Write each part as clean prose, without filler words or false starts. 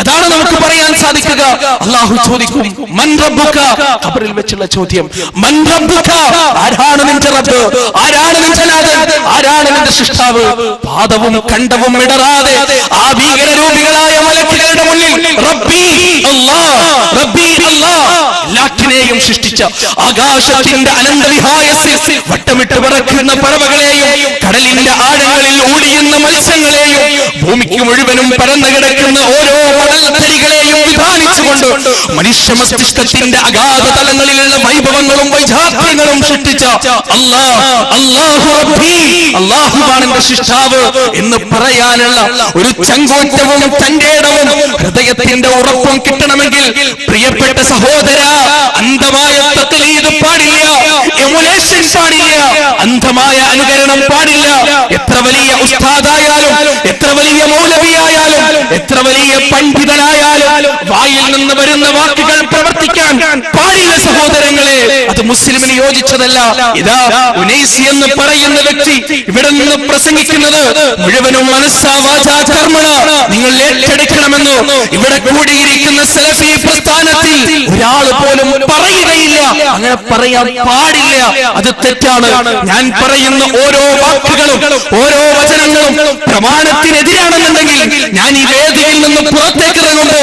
അതാണ് നമുക്ക് പറയാൻ സാധിക്കുക. അല്ലാഹു ചോദിക്കും മൻ റബ്ബുക, ഖബറിൽ വെച്ചുള്ള ചോദ്യം. മൻ റബ്ബുക, ആരാണ് നിന്റെ റബ്ബ്, ആരാണ് നിന്റെ നാഥൻ, ആരാണ് നിന്റെ സൃഷ്ടാവ്? പാദവും കണ്ടവും ഇടറാതെ ആ ഭീകരരൂപികളായ മലക്കുകളുടെ മുന്നിൽ റബ്ബി അല്ലാഹ്, റബ്ബി അല്ലാഹ്, എല്ലാറ്റിനെയും സൃഷ്ടിച്ച ആകാശത്തിന്റെ അനന്തവിഹായസിൽ വട്ടമിട്ട് പറക്കുന്ന പറവകളെയും കടലിന്റെ ആഴങ്ങളിൽ ഓടിയുന്ന മത്സ്യങ്ങളെയും ഭൂമിക്ക് മുഴുവനും പരന്നു കിടക്കുന്ന ഓരോ മണൽത്തരികളെയും വിധാനിച്ചുകൊണ്ട് മനുഷ്യ മസ്തിഷ്കത്തിന്റെ അഗാധ തലങ്ങളിലുള്ള വൈഭവങ്ങളും വൈജാത്യങ്ങളും സൃഷ്ടിച്ച അല്ലാഹു റബ്ബി, അല്ലാഹുവാണ് എന്റെ സൃഷ്ടാവ് എന്ന് പറയാനുള്ള ഒരു ചങ്കൂറ്റവും തന്റേടവും ഹൃദയത്തിന്റെ ഉറപ്പും കിട്ടണമെങ്കിൽ പ്രിയപ്പെട്ട സഹോദര, അന്ധമായ തഖ്ലീദ് പാടില്ല, എമുലേഷൻ പാടില്ല, അന്ധമായ അനുകരണം പാടില്ല. എത്ര വലിയ ഉസ്താദായാലും, എത്ര വലിയ മൗലവിയായാലും, എത്ര വലിയ പണ്ഡിതനായാലും വായിൽ നിന്ന് വരുന്ന വാക്കുകൾ പ്രവർത്തിക്കാൻ പാടില്ല സഹോദരങ്ങളെ. അത് മുസ്ലിമിന് യോജിച്ചതല്ല. ഇതാ ഉനൈസി എന്ന് പറയുന്ന വ്യക്തി ഇവിടെ നിന്ന് പ്രസംഗിക്കുന്നത് മുഴുവനും മനസ്സാ വാചാ കർമ്മണ നിങ്ങൾ ഏറ്റെടുക്കണമെന്ന് ഇവിടെ കൂടിയിരിക്കുന്ന സലഫി പ്രസ്ഥാനത്തിൽ ഒരാൾ പോലും പറയുകയില്ല. അങ്ങനെ പറയാൻ പാടില്ല, അത് തെറ്റാണ്. ഞാൻ പറയുന്ന ഓരോ വാക്കുകളും ഓരോ വചനങ്ങളും പ്രമാണത്തിനെതിരാണെന്നുണ്ടെങ്കിൽ ഞാൻ ഈ വേദിയിൽ നിന്ന് പുറത്തേക്ക് ഇറങ്ങുമ്പോ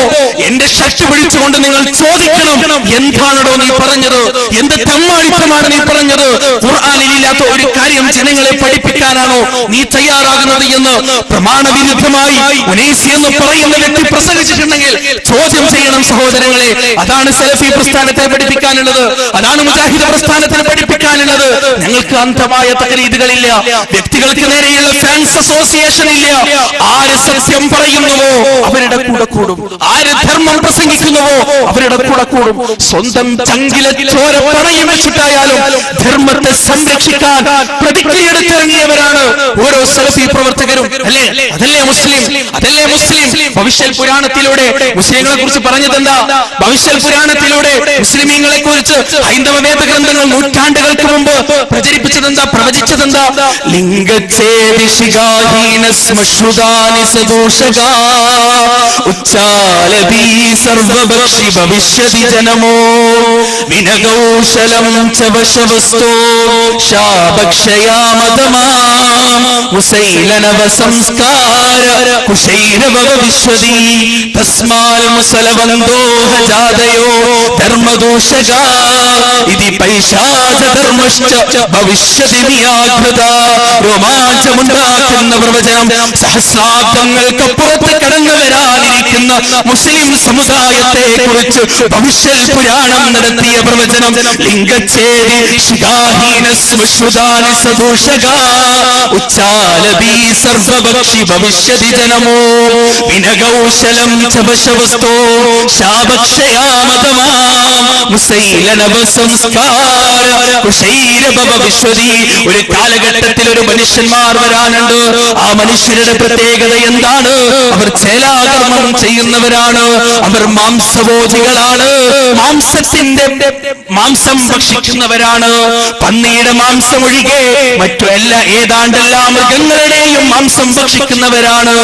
എന്റെ ഷർട്ട് പിടിച്ചുകൊണ്ട് നിങ്ങൾ ചോദിക്കണം, എന്താണോ നീ പറഞ്ഞത്, എന്ത് തെമ്മാടിത്തമാണ് നീ പറഞ്ഞത്, ഖുർആനിലില്ലാത്ത ഒരു കാര്യം ജനങ്ങളെ പഠിപ്പിക്കാനാണോ നീ തയ്യാറാകുന്നത് എന്ന് പ്രമാണവിരുദ്ധമായി ഉനൈസി എന്ന് പറയുന്ന വ്യക്തി പ്രസംഗിച്ചിട്ടുണ്ടെങ്കിൽ ചോദ്യം ചെയ്യണം സഹോദരങ്ങളെ. അതാണ് സലഫി പ്രസ്ഥാനത്തെ പഠിപ്പിക്കാനുള്ളത്, അതാണ് മുജാഹിദ് പ്രസ്ഥാനത്തിന് പഠിപ്പിക്കാനുള്ളത്. ഞങ്ങൾക്ക് അന്ധമായ തഖ്ലീദുകളില്ല, വ്യക്തികൾക്ക് നേരെയുള്ള ഫാൻസ് അസോസിയേഷൻ ഇല്ല. ആര് സത്യം പറയുന്നുവോ അവരുടെ കൂടെ കൂടും, ആര് ധർമ്മം പ്രസംഗിക്കുന്നുവോ അവരുടെ കൂടെ കൂടും. സ്വന്തം ചങ്കിലെ ചോര പണയം വെച്ചിട്ടായാലും ധർമ്മത്തെ സംരക്ഷിക്കാൻ പ്രതിജ്ഞയെടുത്തിറങ്ങിയവരാണ് ഓരോ സലഫി പ്രവർത്തകരും. അല്ലേ? അതല്ലേ മുസ്ലിം, അതല്ലേ മുസ്ലിം. ഭവിഷ്യൽ പുരാണത്തിലൂടെ മുസ്ലിങ്ങളെ കുറിച്ച് പറഞ്ഞതെന്താ? ഭവിഷ്യൽ പുരാണത്തിലൂടെ മുസ്ലിമീങ്ങളെ കുറിച്ച് ഹൈന്ദവ വേദഗ്രന്ഥങ്ങൾ നൂറ്റാണ്ടുകൾക്ക് മുമ്പ് പ്രചരിപ്പിച്ചതെന്താ, പ്രവചിച്ചതെന്താ? ലിംഗച്ഛേദിശിഖാഹീനസ്മശ്രുതാനി സദോഷകാ ഉച്ചാലബീ സർവഭക്ഷി ഭവിഷ്യതി ജനമോ വിനകൗശലം ച വശവസ്തോ ശാഭക്ഷയാമതമാം മുസൈലനവ സംസ്കാര കുശൈരവ വിശ്വതി തസ്മാൽ മുസലവന്തോ ഹജാദയോ ധർമ്മദൂഷകാ ഇതി പൈശാചധർമ്മശ്ച ഭവിഷ്യതി വ്യാഘ്രത. രോമാഞ്ചമുണ്ടാക്കുന്ന പ്രവചനം സഹസ്രാബ്ദങ്ങൾക്കപ്പുറത്ത് കടന്നു വരാനിരിക്കുന്ന മുസ്ലിം സമുദായത്തെ കുറിച്ച് ഭവിഷ്യൽ പുരാണം നടത്തിയ പ്രവചനം. ലിംഗച്ഛേദി ശിഖാഹീനസ്മശ്രുതാനി സദോഷകാ ഉച്ചാലബീ സർവഭക്ഷി ഭവിഷ്യതി ജനമോ വിനകൗശലം ച വശവസ്തോ ശാഭക്ഷയാമതമാം മുസൈലനവ സംസ്കാര കുശൈരഭവ വിശ്വതി. ഒരു കാലഘട്ടത്തിൽ ഒരു മനുഷ്യന്മാർ വരാനുണ്ട്. ആ മനുഷ്യരുടെ പ്രത്യേകത എന്താണ്? അവർ ചേലാകർമ്മം ചെയ്യുന്നവരാണ്, അവർ മാംസഭോജികളാണ്, മാംസം ഭക്ഷിക്കുന്നവരാണ്. പന്നിയുടെ മാംസം ഒഴികെ മറ്റു ഏതാണ്ടെല്ലാ മൃഗങ്ങളുടെയും മാംസം ഭക്ഷിക്കുന്നവരാണ്.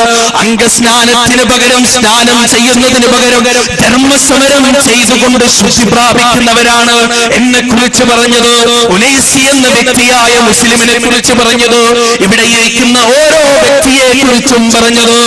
അംഗസ്നാനത്തിന് പകരം സ്നാനം ചെയ്യുന്നതിന് പകരം ധർമ്മസമരം ചെയ്തുകൊണ്ട് ശുദ്ധി പ്രാപിക്കുന്നവരാണ് എന്നെ കുറിച്ച് പറഞ്ഞത്. ഉനൈസി എന്ന വ്യക്തിയായ മുസ്ലിമിനെ കുറിച്ച് പറഞ്ഞത്. ഇവിടെ ഇരിക്കുന്ന ഓരോ വ്യക്തിയെ കുറിച്ചും പറഞ്ഞത്.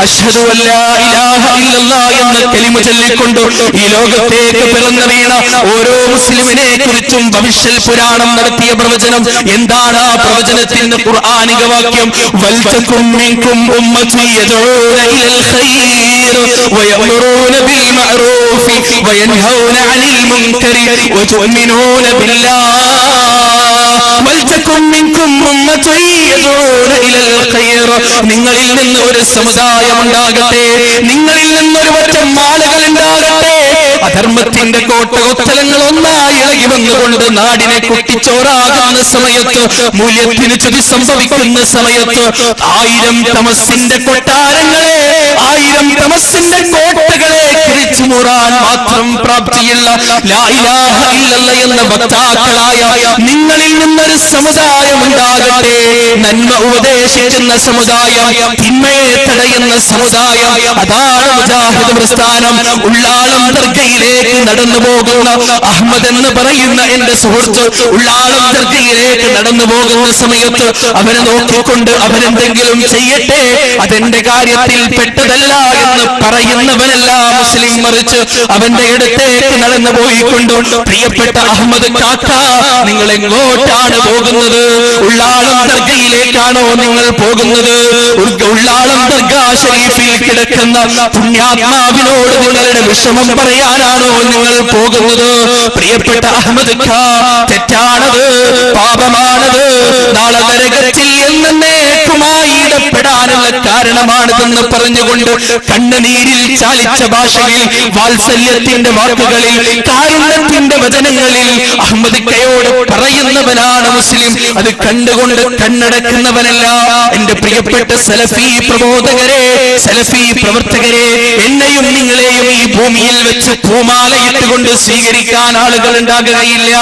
അശ്ഹദു അല്ലാ ഇലാഹ ഇല്ലല്ലാഹ് എന്ന കലിമ ചൊല്ലിക്കൊണ്ട് ഈ ലോകത്തേക്ക് പിറന്നു വീണ ഓരോ മുസ്ലിമിനെ കുറിച്ചും ഭവിഷ്യൽ പുരാണം നടത്തിയ പ്രവചനം. എന്താണ് ആ പ്രവചനത്തിന്റെ ഖുർആനിക വാക്യം? വൽതകും മിൻകും ഉമ്മത്തുൻ യദഊന ഇലൽ ഖൈർ വയഅ്മുറൂന ബിൽ മഅറൂഫി വയൻഹൗന അനിൽ മുൻകരി വതുഅ്മിനൂന ബില്ലാഹ്. വൽതകും മിൻകും ഉമ്മത്തുൻ യദഊന ഇലൽ ഖൈർ. നിങ്ങളിൽ നിന്ന് ഒരു സമുദായം ഉണ്ടാകട്ടെ, നിങ്ങളിൽ നിന്നൊരു പറ്റം ആളുകൾ ഉണ്ടാകട്ടെ. അധർമ്മത്തിന്റെ കോട്ടകൊത്തലങ്ങൾ ഒന്നായി ഇളകി വന്നുകൊണ്ട് നാടിനെ കുട്ടിച്ചോറാകുന്ന സമയത്ത്, മൂല്യത്തിന് ചതി സംഭവിക്കുന്ന സമയത്ത് 1000 തമസിന്റെ കൊട്ടാരങ്ങളെ, 1000 തമസിന്റെ കോട്ടകളെ കിഴിച്ചു മുറാൻ മാത്രം പ്രാപ്തിയുള്ള ലാ ഇലാഹ ഇല്ലല്ലാഹ് എന്ന വക്താക്കളായ നിങ്ങളിൽ നിന്നൊരു സമുദായം ഉണ്ടാകട്ടെ. നന്മ ഉപദേശിക്കുന്ന സമുദായം, തിന്മയെ തടയുന്ന സമുദായം. അതാണ് മുജാഹിദ് പ്രസ്ഥാനം. ഉള്ളാളം ദർഗയിലേക്ക് നടന്നു പോകുന്ന അഹമ്മദ് എന്ന് പറയുന്ന എന്റെ സുഹൃത്ത് ഉള്ളാളം ദർഗയിലേക്ക് നടന്നു പോകുന്ന സമയത്ത് അവനെ നോക്കിക്കൊണ്ട് അവനെന്തെങ്കിലും ചെയ്യട്ടെ, അതെന്റെ കാര്യത്തിൽ പെട്ടതല്ല എന്ന് പറയുന്നവനല്ല മുസ്ലിം. മറിച്ച് അവന്റെ അടുത്തേക്ക് നടന്നു പോയിക്കൊണ്ട് പ്രിയപ്പെട്ട അഹമ്മദ് കാക്ക, നിങ്ങൾ എങ്ങോട്ടാണ് പോകുന്നത്? ഉള്ളാളം ദർഗയിലേക്കാണോ നിങ്ങൾ പോകുന്നത്? ഉള്ളാളം ദർഗാ ശരീഫിൽ കിടക്കുന്ന പുണ്യാത്മാവിനോട് നിങ്ങളുടെ വിഷമം പറയാനാണോ നിങ്ങൾ പോകുന്നത്? പ്രിയപ്പെട്ട അഹമ്മദ് ഖാ, തെറ്റാണത്, പാപമാണത്, നാളെ നരകത്തിൽ എന്നേക്കുമായി ഇടപെടാനുള്ള കാരണമാണിതെന്ന് പറഞ്ഞുകൊണ്ട് കണ്ണുനീരിൽ ചാലിച്ച ഭാഷയിൽ, വാത്സല്യത്തിന്റെ വാക്കുകളിൽ, കാരുണ്യത്തിന്റെ വചനങ്ങളിൽ അഹമ്മദ് ഖയോട് പറയുന്നവനാണ് മുസ്ലിം. അത് കണ്ടുകൊണ്ട് കണ്ണടക്കുന്നവനല്ല. എന്റെ പ്രിയപ്പെട്ട സലഫി പ്രബോധകരെ, സലഫി പ്രവർത്തകരെ, എന്നെയും നിങ്ങളെയും ഈ ഭൂമിയിൽ വെച്ച് പൂമാലയിട്ടുകൊണ്ട് സ്വീകരിക്കാൻ ആളുകൾ ഉണ്ടാകുകയില്ല.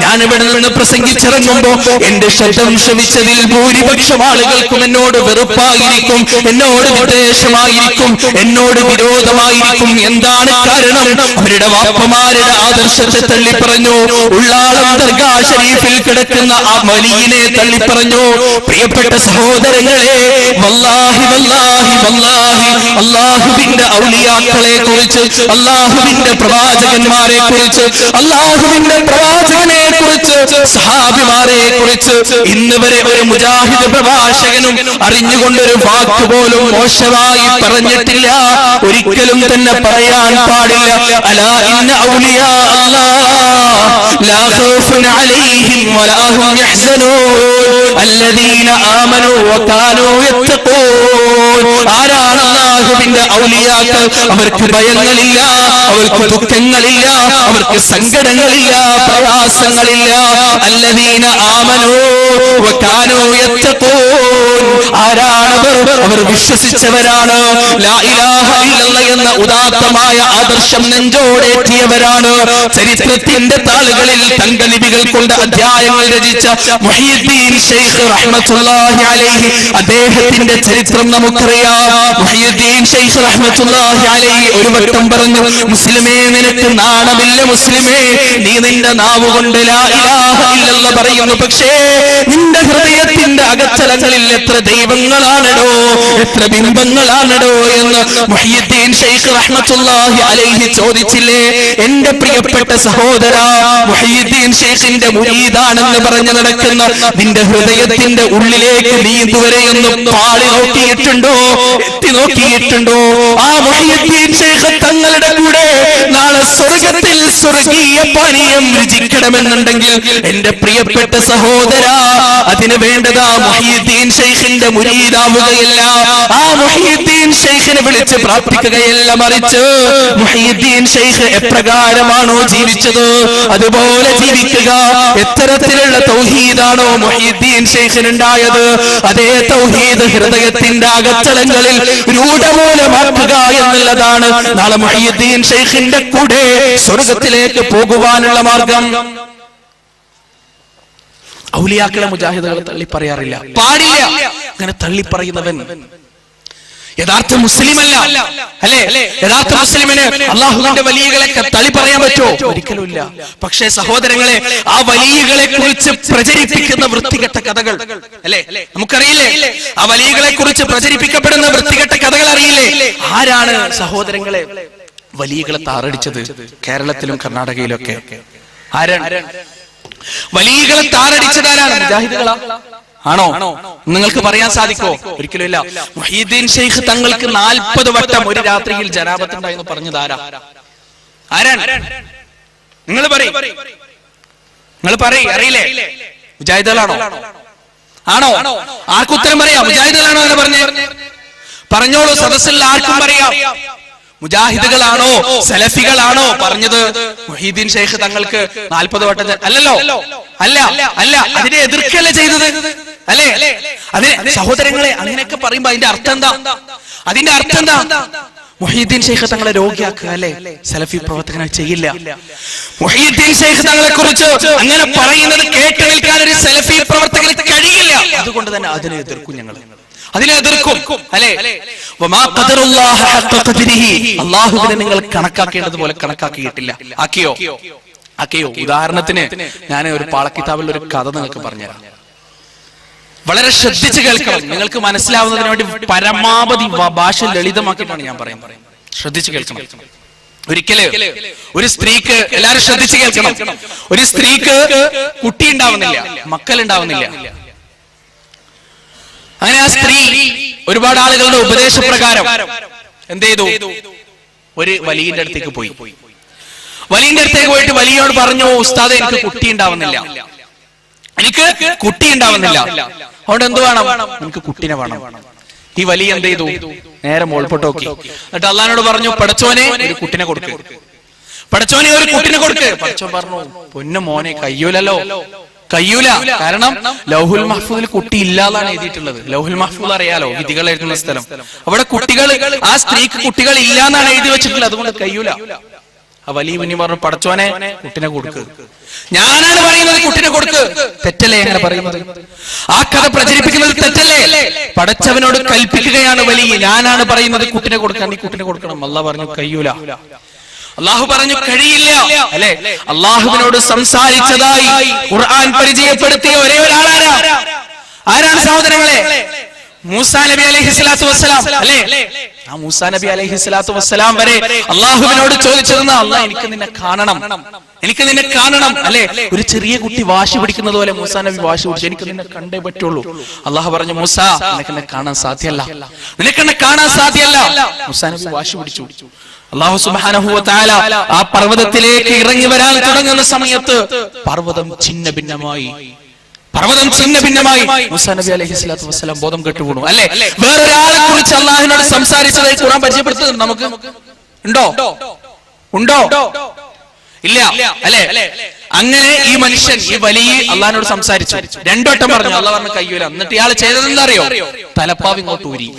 ഞാനിവിടെ നിന്ന് പ്രസംഗിച്ചിറങ്ങുമ്പോ എന്റെ ശബ്ദം ശ്രവിച്ചതിൽ ഭൂരിപക്ഷം ആളുകൾക്കും എന്നോട് വെറുപ്പായിരിക്കും, എന്നോട് വിദ്വേഷമായിരിക്കും, എന്നോട് വിരോധമായിരിക്കും. എന്താണ് കാരണം? അവരുടെ വാപ്പമാരുടെ ആദർശത്തെ തള്ളിപ്പറഞ്ഞു. ഉള്ളാളം ദർഗാ ശരീഫിൽ കിടക്കുന്ന ആ വലിയനെ തള്ളിപ്പറഞ്ഞു. പ്രിയപ്പെട്ട സഹോദരങ്ങളെ, വല്ലാഹി വല്ലാഹി വല്ലാഹി അല്ലാഹുവിന്റെ ഔലിയാക്കളെ കുറിച്ച്, അല്ലാഹുവിന്റെ പ്രവാചകന്മാരെ കുറിച്ച്, അല്ലാഹുവിന്റെ പ്രവാചകനെ കുറിച്ച്, സഹാബിമാരെ കുറിച്ച് ഇന്ന് വരെ ഒരു മുജാഹിദ് പ്രഭാഷകനും അറിഞ്ഞുകൊണ്ടൊരു വാക്ക് പോലും മോശമായി പറഞ്ഞിട്ടില്ല. ഒരിക്കലും തന്നെ പറയാൻ പാടില്ല. അലാ ഇന്ന ഔലിയാ അല്ലാഹ് ലാ ഖൗഫുൻ അലൈഹിം വലാ ഹും യഹ്സനൂൻ അല്ലദീന ആമനൂ വകാനൂ യത്തഖൂൻ. ആരാണ് അല്ലാഹുവിന്റെ ഔലിയാക്കൾ? അവർക്ക് ഭയങ്ങളില്ല, അവർക്ക് ദുഃഖങ്ങളില്ല, അവർക്ക് സങ്കടങ്ങളില്ല, പ്രയാസങ്ങളില്ല. അല്ലദീന ആമനൂ വകാനൂ യത്തഖൂൻ. ആരാണവർ? അവർ വിശ്വസിച്ചവരാണ്. ലാ ഇലാഹ ഇല്ലല്ലാഹ് എന്ന ഉദാത്തമായ ആദർശം നെഞ്ചോടേറ്റിയവരാണ്. ചരിത്രത്തിന്റെ താളുകളിൽ തങ്കലിപികൾ കൊണ്ട് അധ്യായങ്ങൾ രചിച്ച മുഹയ്യിദ്ദീൻ ശൈഖ് റഹ്മത്തുള്ളാഹി അലൈഹി, അദ്ദേഹത്തിന്റെ ചരിത്രം നമുക്കറിയാം. മുഹയ്യിദ്ദീൻ ശൈഖ് റഹ്മത്തുള്ളാഹി അലൈഹി ഒരു വട്ടം പറഞ്ഞു, മുസ്ലിമേ, നിനക്ക് നാണമില്ല മുസ്ലിമേ, നീ നിന്റെ നാവ് കൊണ്ട് ലാ ഇലാഹ ഇല്ലല്ലാഹ് പറയുന്നു, പക്ഷേ നിന്റെ ഹൃദയത്തിന്റെ അകത്തലങ്ങളിൽ എത്ര ദൈവങ്ങളാണടോ, എത്ര ബിംബങ്ങളാണടോ എന്ന് മുഹയ്യിദ്ദീൻ ശൈഖ് റഹ്മത്തുള്ളാഹി അലൈഹി ചോദിച്ചില്ലേ? എന്റെ പ്രിയപ്പെട്ട സഹോദര, മുഹയ്യിദ്ദീൻ ശൈഖിന്റെ മുരീദാണെന്ന് പറഞ്ഞു നടക്കുന്ന നിന്റെ ഹൃദയത്തിന്റെ ഉള്ളിലേക്ക് നീ ഇതുവരെയൊന്ന് പാളി നോക്കിയിട്ടുണ്ടോ, എത്തി നോക്കിയിട്ടുണ്ടോ? ആ മുഹയ്യിദ്ദീൻ ശൈഖ് തങ്ങളുടെ കൂടെ നാളെ സ്വർഗത്തിൽ സ്വർഗീയ പാനീയം രുചിക്കണമെന്നുണ്ടെങ്കിൽ എന്റെ പ്രിയപ്പെട്ട സഹോദര, അതിന് വേണ്ടതാ മുഹയ്യിദ്ദീൻ ശൈഖിന്റെ മുരീദാവുകയല്ല, ആ മുഹയ്യിദ്ദീൻ ശൈഖിനെ വിളിച്ച് പ്രാർത്ഥിക്കുകയല്ല, മറിച്ച് മുഹയ്യിദ്ദീൻ ശൈഖ് എപ്രകാരമാണോ ജീവിച്ചത് അതുപോലെ ജീവിക്കുക. എത്തരത്തിലുള്ള തൗഹീദാണോ മുഹയ്യിദ്ദീൻ ശൈഖിനുണ്ടായത്, അതേ തൗഹീദ് ഹൃദയത്തിന്റെ അകത്തളങ്ങളിൽ രൂഢമൂലമാക്കുക എന്നുള്ളതാണ് നാളെ മുഹയ്യിദ്ദീൻ ശൈഖിന്റെ കൂടെ സ്വർഗത്തിലേക്ക് പോകുവാനുള്ള മാർഗം. ഔലിയാക്കളെ മുജാഹിദുകൾ തള്ളി പറയാറില്ല, പാടില്ല. അങ്ങനെ തള്ളി പറയുന്നവൻ യഥാർത്ഥ മുസ്ലിമല്ല, അല്ലേ? യഥാർത്ഥ മുസ്ലിമിന് അള്ളാഹുവിന്റെ വലിയകളെ തള്ളി പറയാൻ പറ്റുമോ? ഒരിക്കലുമില്ല. പക്ഷേ സഹോദരങ്ങളെ, ആ വലിയകളെ കുറിച്ച് പ്രചരിപ്പിക്കുന്ന വൃത്തികെട്ട കഥകൾ, അല്ലേ, നമുക്കറിയില്ലേ? ആ വലിയകളെ കുറിച്ച് പ്രചരിപ്പിക്കപ്പെടുന്ന വൃത്തികെട്ട കഥകൾ അറിയില്ലേ? ആരാണ് സഹോദരങ്ങളെ വലിയകളെ താറടിച്ചത്? കേരളത്തിലും കർണാടകയിലും ഒക്കെ ആരാണ് വലിയകളെ താറടിച്ചതാരാണ്? മുജാഹിദുകളാ? ആണോ? നിങ്ങൾക്ക് പറയാൻ സാധിക്കോ? ഒരിക്കലും ഇല്ല. മുഹയ്യിദ്ദീൻ ശൈഖ് തങ്ങൾക്ക് 40 വട്ടം ഒരു രാത്രിയിൽ ജനാബത്തുണ്ടായെന്ന് പറഞ്ഞത് ആരാണ്? നിങ്ങൾ പറയും, അറിയില്ലേ? മുജാഹിദുകളാണോ? ആണോ? ആർക്കുത്തരം പറയാം? മുജാഹിദുകളാണോ അങ്ങനെ പറഞ്ഞോളൂ. സദസ്സിൽ ആർക്കും പറയാം. മുജാഹിദുകളാണോ സലഫികളാണോ പറഞ്ഞത് മുഹീദ്ദീൻ ശൈഖ് തങ്ങൾക്ക് 40 വട്ടം? അല്ലല്ലോ, അല്ല. അതിനെ എതിർക്കല്ല ചെയ്തത്, അല്ലേ? അതിനെ സഹോദരങ്ങളെ അങ്ങനെയൊക്കെ പറയുമ്പോ അതിന്റെ അർത്ഥം എന്താ? മുഹ്യിദ്ദീൻ ശൈഖ് തങ്ങളെ രോഗിയാക്കുക അല്ലെ? സലഫി പ്രവർത്തകൻ ചെയ്യില്ല. മുഹ്യിദ്ദീൻ ശൈഖ് തങ്ങളെ കുറിച്ച് അങ്ങനെ പറയുന്നത് കേട്ട് നിൽക്കാൻ ഒരു സലഫി പ്രവർത്തകന് കഴിയില്ല. അതുകൊണ്ട് തന്നെ അതിനെ എതിർക്കും, ഞങ്ങൾ അതിനെ എതിർക്കും അല്ലെ? അല്ലാഹുവിനെ നിങ്ങൾ കണക്കാക്കേണ്ടതുപോലെ കണക്കാക്കിയിട്ടില്ല. ആക്കിയോ? ഉദാഹരണത്തിന് ഞാൻ ഒരു പാളക്കിതാബിൽ ഒരു കഥ നിങ്ങൾക്ക് പറഞ്ഞുതരാം. വളരെ ശ്രദ്ധിച്ച് കേൾക്കണം. നിങ്ങൾക്ക് മനസ്സിലാവുന്നതിന് വേണ്ടി പരമാവധി ഭാഷ ലളിതമാക്കിയിട്ടാണ് ഞാൻ പറയുന്നത്. ശ്രദ്ധിച്ച് കേൾക്കണം. ഒരിക്കല് ഒരു സ്ത്രീക്ക്, എല്ലാവരും ശ്രദ്ധിച്ച് കേൾക്കണം, ഒരു സ്ത്രീക്ക് കുട്ടി ഉണ്ടാവുന്നില്ല, മക്കൾ ഉണ്ടാവുന്നില്ല. അങ്ങനെ ആ സ്ത്രീ ഒരുപാട് ആളുകളുടെ ഉപദേശപ്രകാരം എന്ത് ചെയ്തു? ഒരു വലിയന്റെ അടുത്തേക്ക് പോയി. വലിയന്റെ അടുത്തേക്ക് പോയിട്ട് വലിയോട് പറഞ്ഞു, ഉസ്താദേ എനിക്ക് കുട്ടി ഉണ്ടാവുന്നില്ല, എനിക്ക് കുട്ടി ഉണ്ടാവുന്നില്ല, അതുകൊണ്ട് എന്ത് വേണം? എനിക്ക് കുട്ടിനെ വേണം. ഈ വലിയ എന്ത് ചെയ്തു? നേരെ മോൾപോട്ട് നോക്കി. എന്നിട്ട് അള്ളാഹിനോട് പറഞ്ഞു, പടച്ചോനെ ഒരു കുട്ടിനെ കൊടുക്ക്, പടച്ചോനെ ഒരു കുട്ടിനെ കൊടുക്ക്. പടച്ചോൻ പറഞ്ഞു, പൊന്നു മോനെ കയ്യൂലല്ലോ, കയ്യൂല. കാരണം ലൗഹുൽ മഹ്ഫൂദിൽ കുട്ടി ഇല്ലാതാണ് എഴുതിയിട്ടുള്ളത്. ലൗഹുൽ മഹ്ഫൂദ് അറിയാലോ, വിധികൾ എഴുതുന്ന സ്ഥലം. അവിടെ കുട്ടികൾ, ആ സ്ത്രീക്ക് കുട്ടികൾ ഇല്ലാന്നാണ് എഴുതി വെച്ചിട്ടുള്ളത്, അതുകൊണ്ട് കയ്യൂല. ആ വലിയ മുനി പറഞ്ഞു, പടച്ചോനെ കുട്ടിനെ കൊടുക്ക്. ഞാനാണ് പറയുന്നത് കുട്ടിനെ കൊടുക്ക്. തെറ്റല്ലേ അങ്ങനെ പറയുന്നത്? ആ കഥ പ്രചരിപ്പിക്കുന്നത് തെറ്റല്ലേ? പടച്ചവനോട് കൽപ്പിക്കുകയാണ് വലിയ, ഞാനാണ് പറയുന്നത് കുട്ടിനെ കൊടുക്കാൻ, നീ കുട്ടിനെ കൊടുക്കണം. അല്ലാഹു പറഞ്ഞു കയ്യൂല. അള്ളാഹു പറഞ്ഞു കഴിയില്ല അല്ലെ? അള്ളാഹുവിനോട് സംസാരിച്ചതായി ഖുർആൻ പരിചയപ്പെടുത്തിയ ഒരേ ഒരാളാരാ? ആരാണ് സഹോദരങ്ങളെ? മൂസാ നബി അലൈഹിസ്സലാത്തു വസ്സലാം അല്ലെ? ആ മൂസാ നബി അലൈഹിസ്സലാത്തു വസ്സലാം വരെ അള്ളാഹുവിനോട് ചോദിച്ചതെന്ന്, അള്ളാഹ് എനിക്ക് നിന്നെ കാണണം, എനിക്ക് നിന്നെ കാണണം അല്ലെ? ഒരു ചെറിയ കുട്ടി വാശി പിടിക്കുന്നത് പോലെ മൂസാ നബി വാശി പിടിച്ചു, എനിക്ക് നിന്നെ കണ്ടേ പറ്റുള്ളൂ. അള്ളാഹു പറഞ്ഞു, മൂസാ നിനക്കെന്നെ കാണാൻ സാധ്യമല്ല, നിനക്കെന്നെ കാണാൻ സാധ്യമല്ല. മൂസാ നബി വാശി പിടിച്ചു. അല്ലാഹു സുബ്ഹാനഹു വ തആല ആ പർവ്വതത്തിലേക്ക് ഇറങ്ങി വരാൻ തുടങ്ങുന്ന സമയത്ത് പർവ്വതം ഛിന്ന ഭിന്നമായി. മൂസാ നബി അലൈഹിസ്സലാത്തു വസ്സലാം ബോധം കെട്ടു വീണു അല്ലെ? വേറൊരാളെ കുറിച്ച് അള്ളാഹുവിനോട് സംസാരിച്ചതായി ഖുർആൻ പരിചയപ്പെടുത്തുന്നത് നമുക്ക് ഉണ്ടോ? ഇല്ല അല്ലെ? അങ്ങനെ ഈ മനുഷ്യൻ, ഈ വലിയ അള്ളാഹിനോട് സംസാരിച്ചു. രണ്ടോട്ടം പറഞ്ഞു, അള്ളാഹ് പറഞ്ഞു കയ്യൂല. എന്നിട്ട് ഇയാൾ ചെയ്തതെന്താ അറിയോ? തലപ്പാവ് ഇങ്ങോട്ട് ഊരി.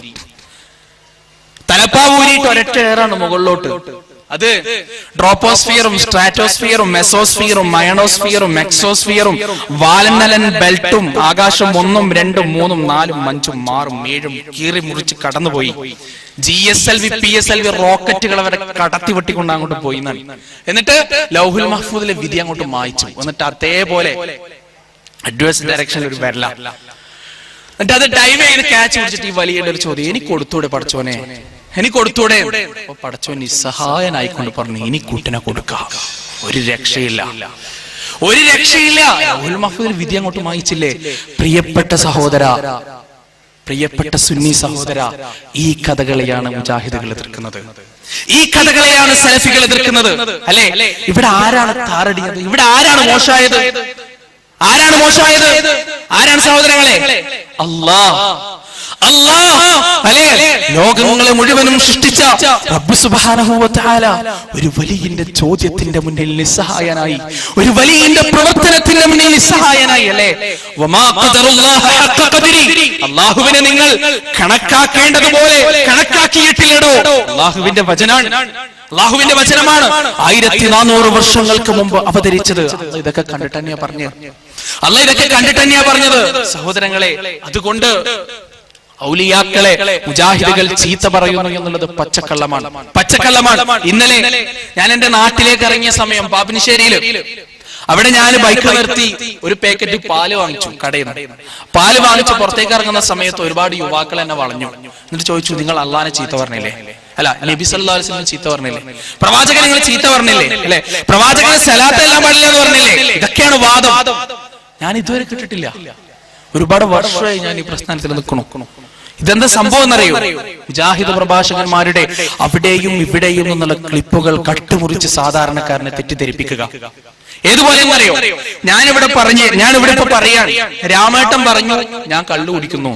തലപ്പാവ് ഊരിയിട്ട് ഒരൊറ്റ ഏറാണ് മുകളിലോട്ട്. അത് ഡ്രോപ്പോസ്ഫിയറും സ്ട്രാറ്റോസ്ഫിയറും മെസോസ്ഫിയറും മയണോസ്ഫിയറും എക്സോസ്ഫിയറും വാൽനലൻ ബെൽറ്റും ആകാശം 1, 2, 3, 4, 5, 6, 7 കീറി മുറിച്ച് കടന്നുപോയി. GSLV PSLV റോക്കറ്റുകൾ അവരെ കടത്തി വെട്ടിക്കൊണ്ട് അങ്ങോട്ട് പോയി. എന്നിട്ട് ലൗഹുൽ മഹ്ഫൂദിലെ വിധി അങ്ങോട്ട് മായ്ച്ചു. എന്നിട്ട് അതേപോലെ അഡ്വേഴ്സ് ഡയറക്ഷനിൽ ഒരു വരല. എന്നിട്ട് അത് ഡൈവ് ചെയ്ത് ക്യാച്ച് പിടിച്ചിട്ട് ഈ വലിയ ഒരു ചോദ്യം, എനിക്ക് കൊടുത്തൂടെ പടച്ചോനെ, എനിക്ക് കൊടുത്തൂടെ? പടച്ചോൻ നിസ്സഹായനായിക്കൊണ്ട് പറഞ്ഞു, ഇനി കുട്ടിനെ കൊടുക്കാം, ഒരു രക്ഷയില്ല, ഒരു രക്ഷയില്ല. ലൗഹുൽ മഹ്ഫൂദിൽ വിധി അങ്ങോട്ട് മായിച്ചില്ലേ? പ്രിയപ്പെട്ട സഹോദര, പ്രിയപ്പെട്ട സുന്നി സഹോദര, ഈ കഥകളെയാണ് മുജാഹിദുകൾ എതിർക്കുന്നത്, ഈ കഥകളെയാണ് സലഫികൾ എതിർക്കുന്നത് അല്ലെ? ഇവിടെ ആരാണ് താറടിയത്? ഇവിടെ ആരാണ് മോശമായത്? ആരാണ് മോശമായത്? ആരാണ് സഹോദരങ്ങളെ? അല്ലാഹ് അല്ലേ? ലോകങ്ങളെ മുഴുവനും സൃഷ്ടിച്ച റബ്ബ് സുബ്ഹാനഹു വ തആല ഒരു വലിയന്റെ ചോദ്യത്തിന്റെ മുന്നിൽ നിസ്സഹായനായി, ഒരു വലിയന്റെ പ്രവർത്തനത്തിന്റെ മുന്നിൽ നിസ്സഹായനായി അല്ലേ? വമാ ഖദറുല്ലാഹ ഹഖ ഖദരി, അല്ലാഹുവിനെ നിങ്ങൾ കണക്കാക്കേണ്ടതുപോലെ കണക്കാക്കിയിട്ടില്ലടോ. അല്ലാഹുവിന്റെ വചനാണ്, അല്ലാഹുവിന്റെ വചനമാണ് 1400 വർഷങ്ങൾക്ക് മുമ്പ് അവതരിച്ചത്. ഇതൊക്കെ കണ്ടിട്ട് തന്നെയാ പറഞ്ഞത്. അല്ലാഹ് ഇതൊക്കെ കണ്ടിട്ട് തന്നെയാ പറഞ്ഞത്. സഹോദരങ്ങളെ, അതുകൊണ്ട് ഔലിയാക്കളെ മുജാഹിദുകൾ ചീത്ത പറയുന്നു എന്നുള്ളത് പച്ചക്കള്ളമാണ്, പച്ചക്കള്ളമാണ്. ഇന്നലെ ഞാൻ എന്റെ നാട്ടിലേക്ക് ഇറങ്ങിയ സമയം പാപ്പിനിശ്ശേരിയില്, അവിടെ ഞാൻ ബൈക്ക് നിർത്തി ഒരു പാക്കറ്റ് പാല് വാങ്ങിച്ചു കടയിൽ നിന്ന്. പാല് വാങ്ങിച്ച് പുറത്തേക്ക് ഇറങ്ങുന്ന സമയത്ത് ഒരുപാട് യുവാക്കൾ എന്നെ വളഞ്ഞു. എന്നിട്ട് ചോദിച്ചു, നിങ്ങൾ അള്ളാനെ ചീത്ത പറഞ്ഞില്ലേ? അല്ല, നബി സല്ലല്ലാഹു അലൈഹി വസല്ലം ചീത്ത പറഞ്ഞില്ലേ? പ്രവാചകൻ നിങ്ങൾ ചീത്ത പറഞ്ഞില്ലേ? അല്ലെ, പ്രവാചകൻ സലാത്ത് എല്ലാം പാടില്ല എന്ന് പറഞ്ഞില്ലേ? ഇതൊക്കെയാണ് വാദം. ഞാൻ ഇതുവരെ കേട്ടിട്ടില്ല. ഒരുപാട് വർഷമായി ഞാൻ ഈ പ്രസ്ഥാനത്തിൽ നിൽക്കണു. ഇതെന്താ സംഭവം എന്നറിയോ? മുജാഹിദ് പ്രഭാഷകന്മാരുടെ അവിടെയും ഇവിടെയും എന്നുള്ള ക്ലിപ്പുകൾ കട്ടുമുറിച്ച് സാധാരണക്കാരനെ തെറ്റിദ്ധരിപ്പിക്കുക. ഏതുപോലെ എന്നറിയോ? ഞാനിവിടെ ഇപ്പൊ പറയാൻ, രാമേട്ടൻ പറഞ്ഞു ഞാൻ കള്ളു കുടിക്കുന്നു.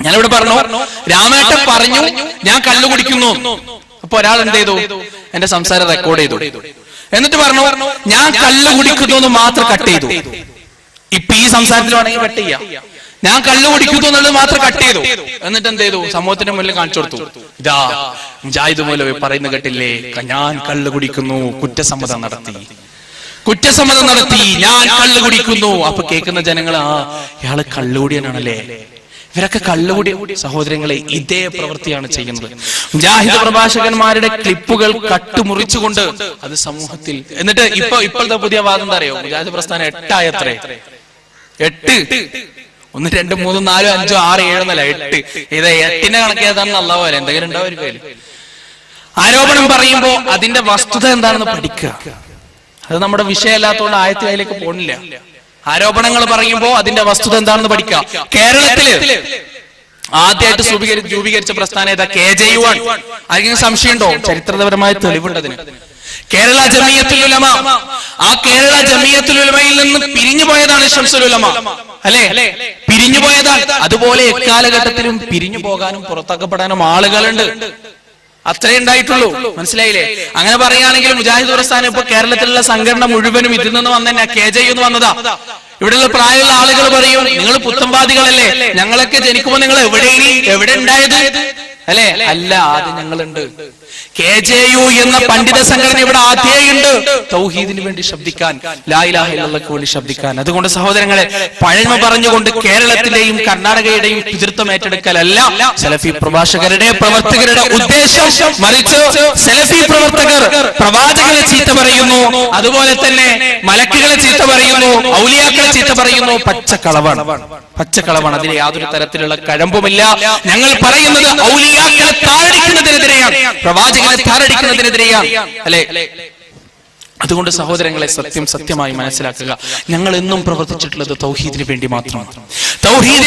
ഞാനിവിടെ പറഞ്ഞു, രാമേട്ടൻ പറഞ്ഞു ഞാൻ കള്ളു കുടിക്കുന്നു. അപ്പൊ ഒരാൾ എന്ത് ചെയ്തു? എന്റെ സംസാരം റെക്കോർഡ് ചെയ്തു. എന്നിട്ട് പറഞ്ഞു ഞാൻ കള്ളു കുടിക്കുന്നു എന്ന് മാത്രം കട്ട് ചെയ്തു. ഇപ്പൊ ഈ സംസാരത്തിൽ വേണമെങ്കിൽ കട്ട് ചെയ്യാം. ഞാൻ കള്ളു കുടിക്കുന്നു എന്നുള്ളത് മാത്രം കട്ട് ചെയ്തു. എന്നിട്ട് എന്ത് ചെയ്തു? സമൂഹത്തിന്റെ മുന്നിൽ കാണിച്ചു കൊടുത്തു. ഇതാ മുജാഹിദ് മൗലവി പറയുന്ന കേട്ടില്ലേ, ഞാൻ കള്ളു കുടിക്കുന്നു. കുറ്റസമ്മതം നടത്തി, ഞാൻ കള്ളു കുടിക്കുന്നു. അപ്പൊ കേൾക്കുന്ന ജനങ്ങൾ, ഇയാള് കള്ളുകൂടിയനാണല്ലേ, ഇവരൊക്കെ കള്ളുകൂടി. സഹോദരങ്ങളെ, ഇതേ പ്രവൃത്തിയാണ് ചെയ്യുന്നത്. മുജാഹിദ് പ്രഭാഷകന്മാരുടെ ക്ലിപ്പുകൾ കട്ടുമുറിച്ചുകൊണ്ട് അത് സമൂഹത്തിൽ. എന്നിട്ട് ഇപ്പോഴത്തെ പുതിയ വാദം എന്താ അറിയോ? മുജാഹിദ് പ്രസ്ഥാനം 8 ആയത്രേ. 8 1 2 3 4 5 6 7 എന്നല്ല 8. ഇത് 8ന്റെ കണക്ക് ഏതാണെന്ന് അല്ലാഹു അല്ലേ, എന്തെങ്കിലും ഉണ്ടാവും. ആരോപണം പറയുമ്പോ അതിന്റെ വസ്തുത എന്താണെന്ന് പഠിക്കുക. അത് നമ്മുടെ വിഷയമല്ലാത്തതുകൊണ്ട് ആയത്തിലേക്ക് പോണില്ല. ആരോപണങ്ങൾ പറയുമ്പോ അതിന്റെ വസ്തുത എന്താണെന്ന് പഠിക്കുക. കേരളത്തില് ആദ്യമായിട്ട് രൂപീകരിച്ച പ്രസ്ഥാനം ഏതാ? KJU-1. ആർക്കെങ്കിലും സംശയമുണ്ടോ? ചരിത്രപരമായ തെളിവുണ്ടതിന്. കേരള ജമിയത്തുൽ ഉലമ. ആ കേരള ജമിയത്തുൽ ഉലമയിൽ നിന്ന് പിരിഞ്ഞു പോയതാണ് ശംസുൽ ഉലമ, അല്ലെ? പിരിഞ്ഞു പോയതാണ്. അതുപോലെ എക്കാലഘട്ടത്തിലും പിരിഞ്ഞു പോകാനും പുറത്താക്കപ്പെടാനും ആളുകളുണ്ട്. അത്രേ ഉണ്ടായിട്ടുള്ളൂ. മനസ്സിലായില്ലേ? അങ്ങനെ പറയുകയാണെങ്കിൽ മുജാഹിദ് പ്രസ്ഥാനം ഇപ്പൊ കേരളത്തിലുള്ള സംഘടന മുഴുവനും ഇതിൽ നിന്ന് വന്നെ KJU വന്നതാ. ഇവിടെയുള്ള പ്രായമുള്ള ആളുകൾ പറയും, നിങ്ങൾ പുത്തൻവാദികളല്ലേ, ഞങ്ങളൊക്കെ ജനിക്കുമ്പോ നിങ്ങൾ എവിടെ ഉണ്ടായത്, അല്ലെ? അല്ല, ആദ്യം ഞങ്ങളുണ്ട്. KJU എന്ന പണ്ഡിത സംഘടന ഇവിടെ ആദ്യമുണ്ട്, തൗഹീദിന് വേണ്ടി ശബ്ദിക്കാൻ, ലാ ഇലാഹ ഇല്ലല്ലാഹ്ക്ക് വേണ്ടി ശബ്ദിക്കാൻ. അതുകൊണ്ട് സഹോദരങ്ങളെ, പഴമ പറഞ്ഞുകൊണ്ട് കേരളത്തിലെയും കർണാടകയുടെയും പിതൃത്വം ഏറ്റെടുക്കലല്ല സലഫി പ്രഭാഷകരുടെ പ്രവർത്തകരുടെ ഉദ്ദേശം. മറിച്ച് സലഫി പ്രവർത്തകർ പ്രവാചകരെ ചീത്ത പറയുന്നു, അതുപോലെ തന്നെ മലക്കുകളെ ചീത്ത പറയുന്നു, ഔലിയാക്കളെ ചീത്ത പറയുന്നു. പച്ചക്കളവാണ്. അതിൽ യാതൊരു തരത്തിലുള്ള കഴമ്പുമില്ല. ഞങ്ങൾ പറയുന്നത് ഔലിയാക്കളെ താഴടിക്കുന്നതിനെതിരെയാണ്, പ്രവാചകനെ താഴടിക്കുന്നതിനെതിരെയാണ്, അല്ലെ? അതുകൊണ്ട് സഹോദരങ്ങളെ, സത്യമായി മനസ്സിലാക്കുക. ഞങ്ങൾ എന്നും പ്രവർത്തിച്ചിട്ടുള്ളത് തൗഹീദിന് വേണ്ടി മാത്രമാണ്. തൗഹീദ്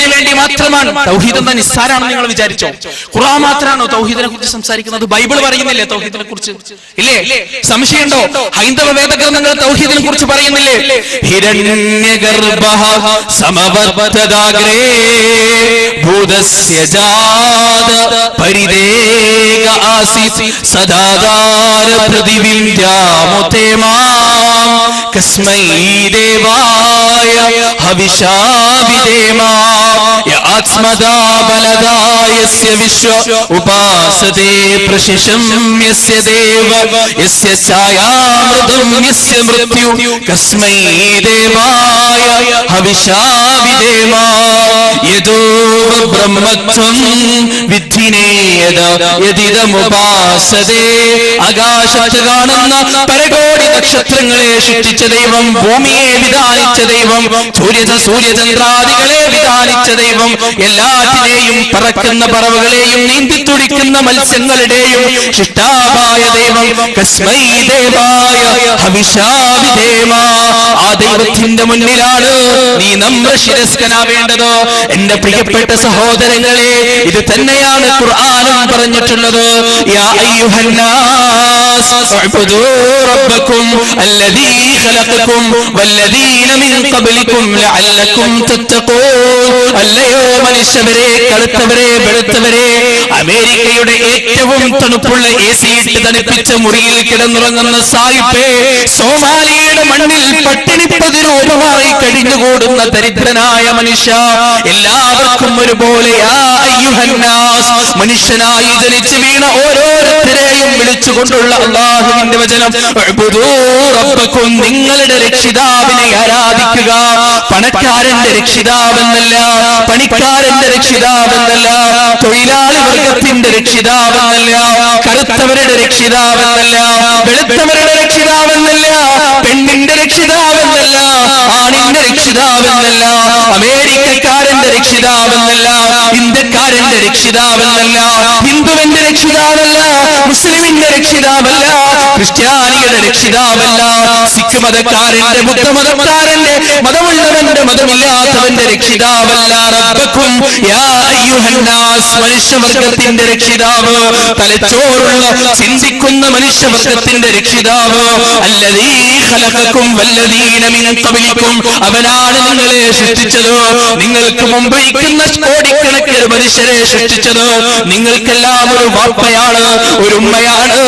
എന്ന നിസ്സാരാണെന്ന് നിങ്ങൾ വിചാരിച്ചോ? ഖുർആൻ മാത്രമാണോ തൗഹീദിനെ കുറിച്ച് സംസാരിക്കുന്നത്? ബൈബിൾ പറയുന്നില്ലേ തൗഹീദിനെ കുറിച്ച്? ഇല്ലേ? സംശയമുണ്ടോ? ഹൈന്ദവ വേദഗ്രന്ഥങ്ങൾ തൗഹീദിനെ കുറിച്ച് പറയുന്നില്ലേ? ഹിരണ്യഗർഭഃ സമവർത്തദാഗ്രേ ഭൂതസ്യ ജാത പരിദേക ആസി സദാദാര പ്രതിവിന്ദ്യാമുതേമ കസ്മൈ ദേവായ ഹവിഷാ വിദേമ യാത്മദാ ബലദായസ്യ വിശ്വ ഉപാസതേ പ്രശിഷം യസ്യ ദേവ യസ്യ ഛായാമൃതം യസ്യ മൃത്യു കസ്മൈ ദേവായ ഹവിഷാ വിദേമ യദോ ബ്രഹ്മത്വം വിദ്ധിനേയദ യദിദമുപാസതേ. ആകാശത്ത് കാണുന്ന പരകോടി നക്ഷത്രങ്ങളെ സൃഷ്ടിച്ച ദൈവം, ഭൂമിയെ വിധാനിച്ച ദൈവം, സൂര്യചന്ദ്രാദികളെ വിധാനിച്ച ദൈവം, എല്ലാറ്റിനെയും പറക്കുന്ന പറവകളെയും നീന്തിത്തുടിക്കുന്ന മത്സ്യങ്ങളുടെയും സൃഷ്ടാവായ ദൈവം, കസ്മൈ ദേവായ ഹവിഷാ വിധേമ. ആ ദൈവത്തിന്റെ മുന്നിലാണ് നീ നമ്ര ശിരസ്കനാവേണ്ടത്. എന്റെ പ്രിയപ്പെട്ട സഹോദരങ്ങളെ, ഇത് തന്നെയാണ് ഖുർആനും പറഞ്ഞിട്ടുള്ളത്. യാ അയ്യുഹന്നാസ് ഉഅ്ബുദൂ റബ്ബക്കും അല്ലദീ ഖലഖക്കും വല്ലദീന മിൻ ഖബ്ലിക്കും ലഅല്ലക്കും തത്തഖൂൻ. അല്ലയോ മനുഷ്യരെ, കറുത്തവരെ, വെളുത്തവരെ, അമേരിക്കയുടെ ഏറ്റവും തണുപ്പുള്ള AC ഇട്ട് തണുപ്പിച്ച മുറിയിൽ കിടന്നുറങ്ങുന്ന സായിപ്പേ, സോമാലിയുടെ മണ്ണിൽ പട്ടിണിപ്പതി രൂപമായി കഴിഞ്ഞുകൂടുന്ന ദരിദ്രനായ മനുഷ്യ, എല്ലാവർക്കും ഒരുപോലെ യാ അയ്യുഹന്നാസ്, മനുഷ്യനായി ജനിച്ചു വീണ ഓരോരുത്തരെയും വിളിച്ചുകൊണ്ടുള്ള അല്ലാഹുവിന്റെ വചനം. ഉഅ്ബുദൂ റബ്ബക്കും, നിങ്ങളുടെ രക്ഷിതാവിനെ ആരാധിക്കുക. പണക്കാരന്റെ രക്ഷിതാവെന്നല്ല, പണിക്കാരന്റെ രക്ഷിതാവെന്നല്ല, തൊഴിലാളി വർഗത്തിന്റെ രക്ഷിതാവെന്നല്ല, കറുത്തവരുടെ രക്ഷിതാവെന്നല്ല, വെളുത്തവരുടെ രക്ഷിതാവെന്നല്ല, പെണ്ണിന്റെ രക്ഷിതാവെന്നല്ല, ആണിന്റെ രക്ഷിതാവെന്നല്ല, അമേരിക്കക്കാരന്റെ രക്ഷിതാവെന്നല്ല, ഇന്ത്യക്കാരന്റെ രക്ഷിതാവെന്നല്ല, ഹിന്ദുവിന്റെ രക്ഷിതാവല്ല, മുസ്ലിമിന്റെ രക്ഷിതാവല്ല, ക്രിസ്ത്യാനിയുടെ രക്ഷിതാവല്ല, സിഖ് മതക്കാരന്റെ, ബുദ്ധമതക്കാരന്റെ, മതമുള്ളവന്റെ, മതമില്ലാത്തവന്റെ രക്ഷിതാവല്ല. റബ്ബക്കും യാ അയ്യുഹന്നാസ്, മനുഷ്യവർഗത്തിന്റെ രക്ഷിതാവ്, തലച്ചോറുള്ള ചിന്തിക്കുന്ന മനുഷ്യവർഗത്തിന്റെ രക്ഷിതാവ്. അല്ലദീ ഖലഖക്കും വല്ലദീന മിൻ ഖബ്ലിക്കും, അവനാണ് നിങ്ങളെ സൃഷ്ടിച്ചത്, നിങ്ങൾക്ക് മുമ്പ് ഇരിക്കുന്ന കോടിക്കണക്കിന് മനുഷ്യരെ സൃഷ്ടിച്ചത്. നിങ്ങൾക്കെല്ലാം ഒരു വാപ്പയാണ്, ഒരു ഉമ്മയാണ്.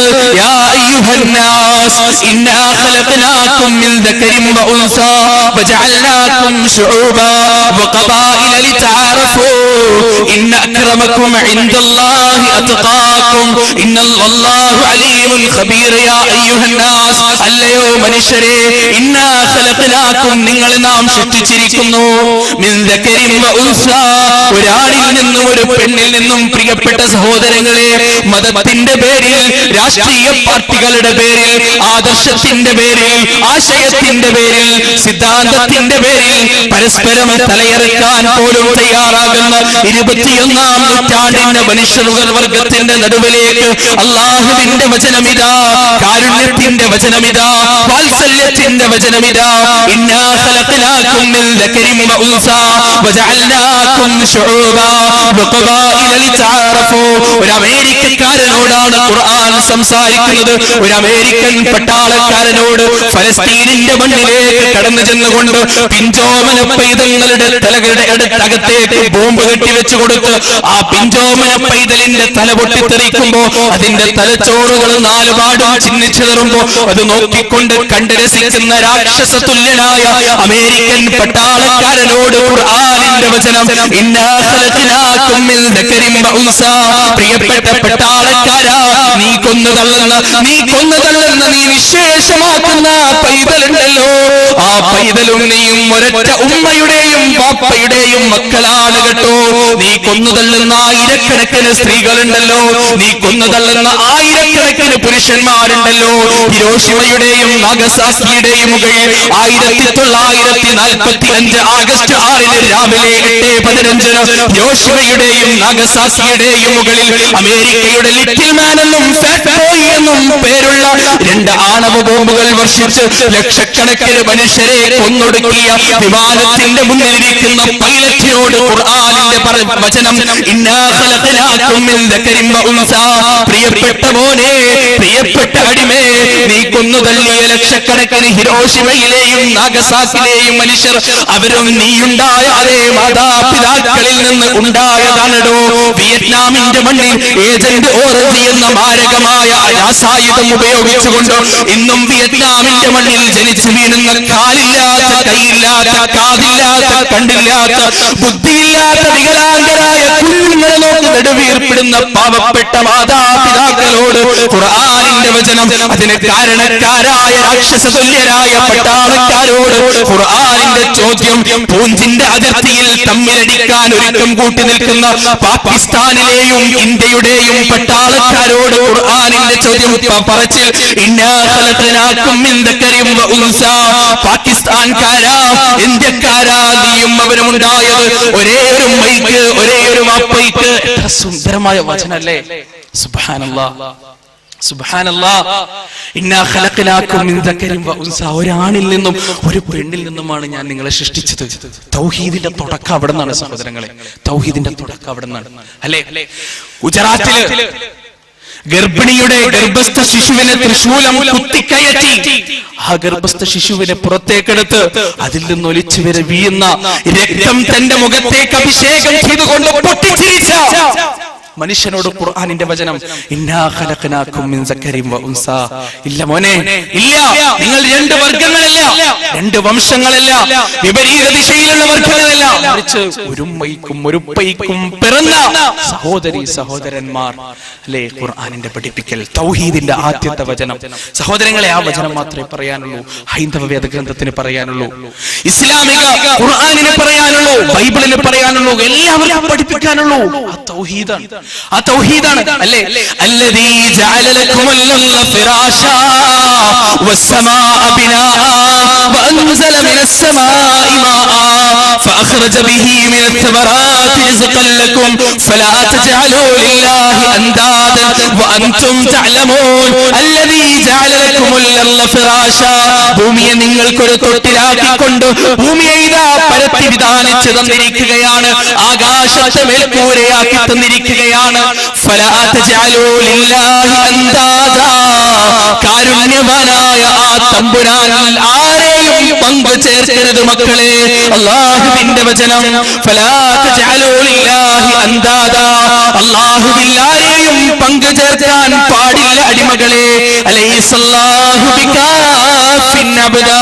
യാ അയ്യുഹന്നാസ് ഇന്നാ ഖലഖനാകും മിൻ ദക്കരിൻ വഉൻസാ വജഅൽനാകും ശുഊബാ വഖബായില ലിതഅറഫൂ ഇന്ന അക്രമകും ഇൻദല്ലാഹി അത്ഖാകും ഇന്നല്ലാഹു അലീമുൻ ഖബീർ. യാ അയ്യുഹന്നാസ്, അല്ലയോ മനുഷ്യരെ, ഇന്നാ ഖലഖനാകും, നിങ്ങളെ നാം സൃഷ്ടിച്ചിരിക്കുന്നു, മിൻ ദക്കരിൻ വഉൻസാ, ഒരാണിൽ നിന്നും ഒരു പെണ്ണിൽ നിന്നും. പ്രിയപ്പെട്ട സഹോദരങ്ങളെ, മതത്തിന്റെ പേരിൽ, രാഷ്ട്രീയ പാർട്ടികളുടെ പേരിൽ, ആദർശത്തിന്റെ പേരിൽ, ആശയത്തിന്റെ പേരിൽ, സിദ്ധാന്തത്തിന്റെ പേരിൽ പരസ്പരം തലയെറുക്കാൻ പോലും തയ്യാറാകുന്ന 21-ാം നൂറ്റാണ്ടിന്റെ മനുഷ്യവർഗത്തിന്റെ നടുവിലേക്ക് അല്ലാഹുവിന്റെ വചനമിതാ, കാരുണ്യത്തിന്റെ വചനമിതാ, വാത്സല്യത്തിന്റെ വചനമിതാ. ഇന്നാ ഖലഖനാകും മിൻ ദക്കരിൻ വഉൻസാ വജഅൽനാകും ശുഊബാ വഖബായില ലിതഅറഫൂ. ഒരു അമേരിക്കക്കാരനോടാണ് ഖുർആൻ സംസാരിക്കുന്നത്. ഒരു അമേരിക്കൻ പട്ടാളക്കാരനോട് ഫലസ്തീനിന്റെ മണ്ണിലേക്ക് കടന്നു ചെന്നുകൊണ്ട് പിഞ്ചോമന പൈതങ്ങളുടെ തലകളുടെ അടുത്തകത്തേക്ക് ബോംബ് കെട്ടിവെച്ചു കൊടുത്ത് ആ പിഞ്ചോമന പൈതലിന്റെ തല പൊട്ടിത്തെറിക്കുമ്പോ അതിന്റെ തലച്ചോറുകൾ നാലുപാടും ചിന്നിച്ചെറുമ്പോ അത് നോക്കിക്കൊണ്ട് കണ്ട് രസിക്കുന്ന രാക്ഷസ തുല്യനായ അമേരിക്കൻ പട്ടാളക്കാരനോട് ഖുർആനിന്റെ വചനം ഇന്നാ ഖലഖനാകും മിൻ ദക്കരിൻ വഉൻസാ. പ്രിയപ്പെട്ട പട്ടാളക്കാരാ, നീ കൊന്നു തള്ളുന്ന നീ നിശേഷമാക്കുന്ന പൈതലുണ്ടല്ലോ, ആ പൈതലും നീയും ഒരൊറ്റ ഉമ്മയുടെയും പാപ്പയുടെയും മക്കളാണ് കേട്ടോ. നീ കൊന്നു തള്ളുന്ന ആയിരക്കണക്കിന് സ്ത്രീകളുണ്ടല്ലോ, നീ കൊന്നു തള്ളുന്ന ആയിരക്കണക്കിന് പുരുഷന്മാരുണ്ടല്ലോ. ഹിരോഷിമയുടെയും നാഗസാക്കിയുടെയും മുകളിൽ 1945 ആഗസ്റ്റ് 6 രാവിലെ 8:15 ഹിരോഷിമയുടെയും നാഗസാക്കിയുടെയും മുകളിൽ അമേരിക്കയുടെ ലിറ്റിൽ മാൻ എന്നും ഫാറ്റ് ബോയ് എന്നും പേരുള്ള 2 ആണവ ബോംബുകൾ വർഷിച്ച് ലക്ഷക്കണക്കിന് മനുഷ്യരെ കൊന്നൊടുക്കിയ വിമാനത്തിന്റെ മുന്നിലിരിക്കുന്ന പൈലറ്റിനോട് ഖുർആനിന്റെ വചനം ഇന്നാ ഖലഖനാകും മിൻ ദക്കരിൻ വഉൻസാ. പ്രിയപ്പെട്ട മോനെ, പ്രിയപ്പെട്ട അടിമേ, നീ കൊന്നു തള്ളിയ ലക്ഷക്കണക്കിന് ഹിരോഷിമയിലെയും നാഗസാക്കിലെയും മനുഷ്യർ അവരും നീയുണ്ടായ അതേ മാതാപിതാക്കളിൽ നിന്ന് ഉണ്ടായതാണോ. വിയറ്റ്നാമിന്റെ മണ്ണിൽ ഏജന്റ് ഓറഞ്ച് എന്ന മാരകമായ രാസായുധം ഉപയോഗിച്ചുകൊണ്ട് ഇന്നും വിയറ്റ്നാമിന്റെ മണ്ണിൽ ജനിച്ചു വീണുന്ന കാലില്ലാത്ത, കൈയില്ലാത്ത, കാതില്ലാത്ത, കണ്ടില്ലാത്ത, ബുദ്ധിയില്ലാത്ത വികലാംഗരായ കുഞ്ഞുങ്ങളെ നോക്കി നെടുവീർപ്പിടുന്ന പാവപ്പെട്ട മാതാപിതാക്കളോട് ഖുർആനിന്റെ വചനം, അതിന് കാരണക്കാരായ രാക്ഷസ തുല്യരായ പട്ടാളക്കാരോട് ഖുർആനിന്റെ ചോദ്യം. പൂഞ്ചിന്റെ അതിർത്തിയിൽ തമ്മിലടിക്കാൻ ഒരുക്കം കൂട്ടി നിൽക്കുന്ന പാകിസ്ഥാനിലെയും ഇന്ത്യയുടെയും പട്ടാളക്കാരോട് ഖുർആനിന്റെ ചോദ്യം പറച്ചിൽ ഇന്നാ ഖലഖനാകും മിൻ ദക്കരിൻ വഉൻസാ. പാകിസ്ഥാൻകാരാ, ഇന്ത്യക്കാരാ, നീയും അവനും ഉണ്ടായത് ഒരേ ഒരു ഉമ്മയ്ക്ക്, ഒരേ ഒരു വാപ്പയ്ക്ക്. സുന്ദരമായ വചനല്ലേ? സുബ്ഹാനല്ലാഹ്, സുബ്ഹാനല്ലാഹ്. ഇന്നാ ഖലഖനാകും മിൻ ദക്കരിൻ വഉൻസാ. ഒരാണിൽ നിന്നും ഒരു പെണ്ണിൽ നിന്നുമാണ് ഞാൻ നിങ്ങളെ സൃഷ്ടിച്ചത്. തൗഹീദിന്റെ തുടക്കം അവിടെ നിന്നാണ് സഹോദരങ്ങളെ, തൗഹീദിന്റെ തുടക്കം അവിടെ നിന്നാണ് അല്ലേ? ഗുജറാത്തില് ഗർഭിണിയുടെ ഗർഭസ്ഥ ശിശുവിനെ തൃശൂലം കുത്തിക്കയറ്റി ആ ഗർഭസ്ഥ ശിശുവിനെ പുറത്തേക്കെടുത്ത് അതിൽ നിന്ന് ഒലിച്ചു വരെ വീഴുന്ന രക്തം തന്റെ മുഖത്തേക്ക് അഭിഷേകം ചെയ്തുകൊണ്ട് പൊട്ടിച്ചിരിച്ച മനുഷ്യനോട് ഖുർആനിന്റെ വചനം ഇന്നാ ഖലഖനാകും മിൻ ദക്കരിൻ വഉൻസാ. ഇല്ല മോനെ, ഇല്ല, നിങ്ങൾ 2 വർഗ്ഗങ്ങളല്ല, 2 വംശങ്ങളല്ല, വിപരീത ദിശയിലുള്ള വർഗ്ഗങ്ങളല്ല, മറിച്ച് ഒരു ഉമ്മയ്ക്കും ഒരു ഉപ്പയ്ക്കും പിറന്ന സഹോദരി സഹോദരന്മാർ അല്ലേ? ഖുർആനിന്റെ പഠിപ്പിക്കൽ, തൗഹീദിന്റെ ആദ്യത്തെ വചനം. സഹോദരങ്ങളെ, ആ വചനം മാത്രമേ പറയാനുള്ളൂ, ഹൈന്ദവ വേദഗ്രന്ഥത്തിന് പറയാനുള്ളൂ, ഇസ്ലാമിക ഖുർആനിന് പറയാനുള്ളൂ, ബൈബിളിന് പറയാനുള്ളൂ, എല്ലാവരും പഠിപ്പിക്കാനുള്ളൂ. ആ തൗഹീദാണ്, ആ തൗഹീദാണ് അല്ലേ? അല്ലദീ ജഅല ലക്കുമുൽ അർള ഫിറാശാ വസ്സമാഅ ബിനാആ വഅൻസല മിനസ് സമാഇ മാആ ഫഅഖ്റജ ബിഹി മിനത്ത് തമറാത്തി റിസ്ഖൻ ലക്കും ഫലാ തജഅലൂ ലില്ലാഹി അൻദാദൻ വഅൻതും തഅലമൂൻ. അല്ലദീ ജഅല ലക്കുമുൽ അർള ഫിറാശാ. ഭൂമിയെ നിങ്ങൾക്കൊരു തൊട്ടിലാക്കിക്കൊണ്ട് ഭൂമിയെ ഇതാ പരത്തി വിധാനിച്ചു തന്നിരിക്കുകയാണ്, ആകാശത്തെ മേൽക്കൂരയാക്കി തന്നിരിക്കുകയാണ്. കാരുണ്യവാനായ ആ തമ്പുരാനിൽ ആരെയും പങ്കു ചേർക്കരുത് മക്കളെ. അല്ലാഹുവിന്റെ വചനം അല്ലാഹുവിൽ ആരെയും പങ്കു ചേർക്കാൻ പാടില്ല അടിമകളെ, അലൈസല്ലാഹു ബികാഫിൻ അബ്ദാ,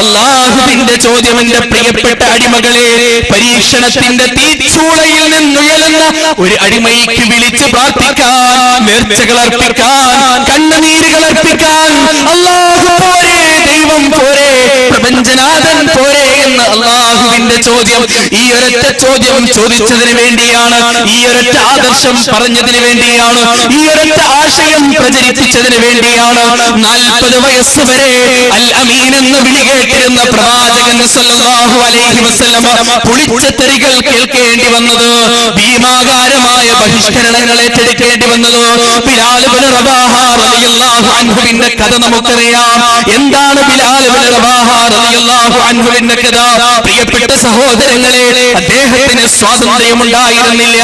അല്ലാഹുവിന്റെ ചോദ്യം, എന്റെ പ്രിയപ്പെട്ട അടിമകളെ, പരീക്ഷണത്തിന്റെ തീച്ചൂളയിൽ നിന്നുയരുന്ന ഒരു അടിമയ്ക്ക് വിളിച്ച് പ്രാർത്ഥിക്കാൻ, നേർച്ചകൾ അർപ്പിക്കാൻ, കണ്ണുനീരുകൾ അർപ്പിക്കാൻ അല്ലാഹു പോരെ, ദൈവം പോരെ, പ്രപഞ്ചനാഥൻ പോരെ എന്ന് അല്ലാഹുവിന്റെ ചോദ്യം. ഈ ഒരൊറ്റ ചോദ്യം ചോദിച്ചതിന് വേണ്ടിയാണ്, ഈ ഒരൊറ്റ ആദർശം പറഞ്ഞതിന് വേണ്ടിയാണ്, ഈ ഒരൊറ്റ ആശയം പ്രചരിപ്പിച്ചതിന് വേണ്ടിയാണ് 40 വയസ്സ് വരെ അൽ അമീൻ എന്ന് വിളി കേട്ടിരുന്ന പ്രവാചകൻ സല്ലല്ലാഹു അലൈഹി വസല്ലം പുളിച്ച തെറികൾ കേൾക്കേണ്ടി വന്നത്, ഭീമാകാരമായ ബഹിഷ്കരണങ്ങൾ ഏറ്റെടുക്കേണ്ടി വന്നത്. ബിലാൽ ഇബ്നു റബാഹ റളിയല്ലാഹു അൻഹുവിന്റെ കഥ നമുക്കറിയാം. എന്താണ് ബിലാൽ ഇബ്നു റബാഹ റളിയല്ലാഹു അൻഹുവിന്റെ കഥ? പ്രിയപ്പെട്ട സഹോദരങ്ങളെ, അദ്ദേഹത്തിന് സ്വാതന്ത്ര്യമുണ്ടായിരുന്നില്ല,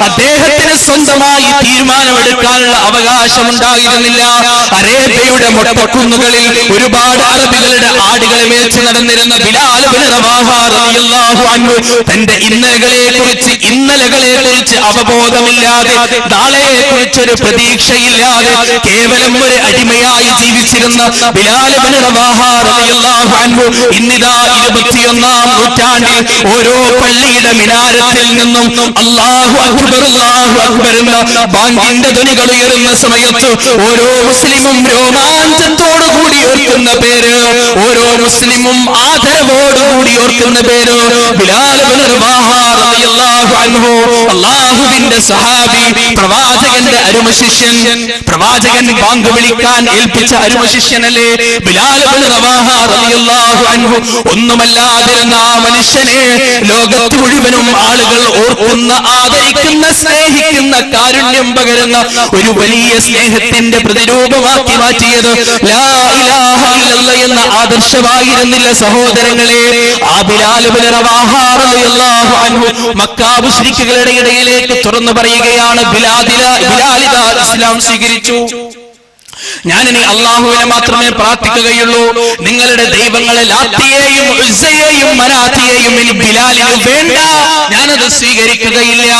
അദ്ദേഹത്തിന് സ്വന്തമായി തീരുമാനമെടുക്കാനുള്ള അവകാശമുണ്ടായിരുന്നില്ല. അറേബ്യയുടെ മൊട്ടക്കുന്നുകളിൽ ഒരുപാട് അറബികളുടെ ആടുകളെ മേച്ച് നടന്നിരുന്ന ബിലാൽ ഇബ്നു റബാഹ റളിയല്ലാഹു അൻഹു തന്റെ ഇന്നലകളെ കുറിച്ച് അവബോധമില്ലാതെ, നാളെയെ കുറിച്ചൊരു പ്രതീക്ഷയില്ലാതെ കേവലം ഒരു അടിമയായി ജീവിച്ചിരുന്ന ബിലാൽ ഇബ്നു റബാഹ റളിയല്ലാഹു അൻഹു ഇന്നിതാ 21-ാം നൂറ്റാണ്ടിൽ ഓരോ പള്ളിയുടെ മിനാരത്തിൽ നിന്നും അല്ലാഹു അക്ബർ അല്ലാഹു അക്ബർ എന്ന ബാങ്കിന്റെ ധ്വനികൾ ഉയരുന്ന സമയത്ത് ഓരോ മുസ്ലിമും രോമാഞ്ചത്തോടുകൂടി ഓർക്കുന്ന പേര്, ഓരോ മുസ്ലിമും ആദരവോടുകൂടി ഓർക്കുന്ന പേര് ബിലാൽ ഇബ്നു റബാഹ റളിയല്ലാഹു അൻഹു, അല്ലാഹുവിന്റെ സഹാബി, പ്രവാചകന്റെ അരുമ ശിഷ്യൻ. പ്രവാചകൻ ബാങ്ക് വിളിക്കാൻ ഏൽപ്പിച്ച അരുമ ശിഷ്യനല്ലേ ബിലാൽ ഇബ്നു റബാഹ റളിയല്ലാഹു അൻഹു. ഒന്നുമല്ലാതിരുന്ന ആ മനുഷ്യനെ ലോകത്ത് മുഴുവനും ആളുകൾ ഓർക്കുന്ന, ആദരിക്കുന്ന, സ്നേഹിക്കുന്ന, കാരുണ്യം പകരുന്ന ഒരു വലിയ സ്നേഹത്തിന്റെ പ്രതിരൂപമാക്കി മാറ്റിയത് ലാ ഇലാഹ ഇല്ലല്ലാഹ് എന്ന ആദർശമായിരുന്നില്ല സഹോദരങ്ങളെ. ആ ബിലാൽ ഇബ്നു റബാഹ റളിയല്ലാഹു അൻഹു മക്കാ മുശ്രിക്കുകളുടെ ഇടയിലേക്ക് തുറന്നു പറയുകയാണ്, ബിലാലിദ ഇസ്ലാം സ്വീകരിച്ചു. ഞാനിനി അള്ളാഹുവിനെ മാത്രമേ പ്രാർത്ഥിക്കുകയുള്ളൂ, നിങ്ങളുടെ ദൈവങ്ങളെ ലാത്തിയെയും ഉസ്സയെയും മനാത്തിയെയും ഇനി ബിലാലിന് വേണ്ട, ഞാനത് സ്വീകരിക്കുകയില്ല.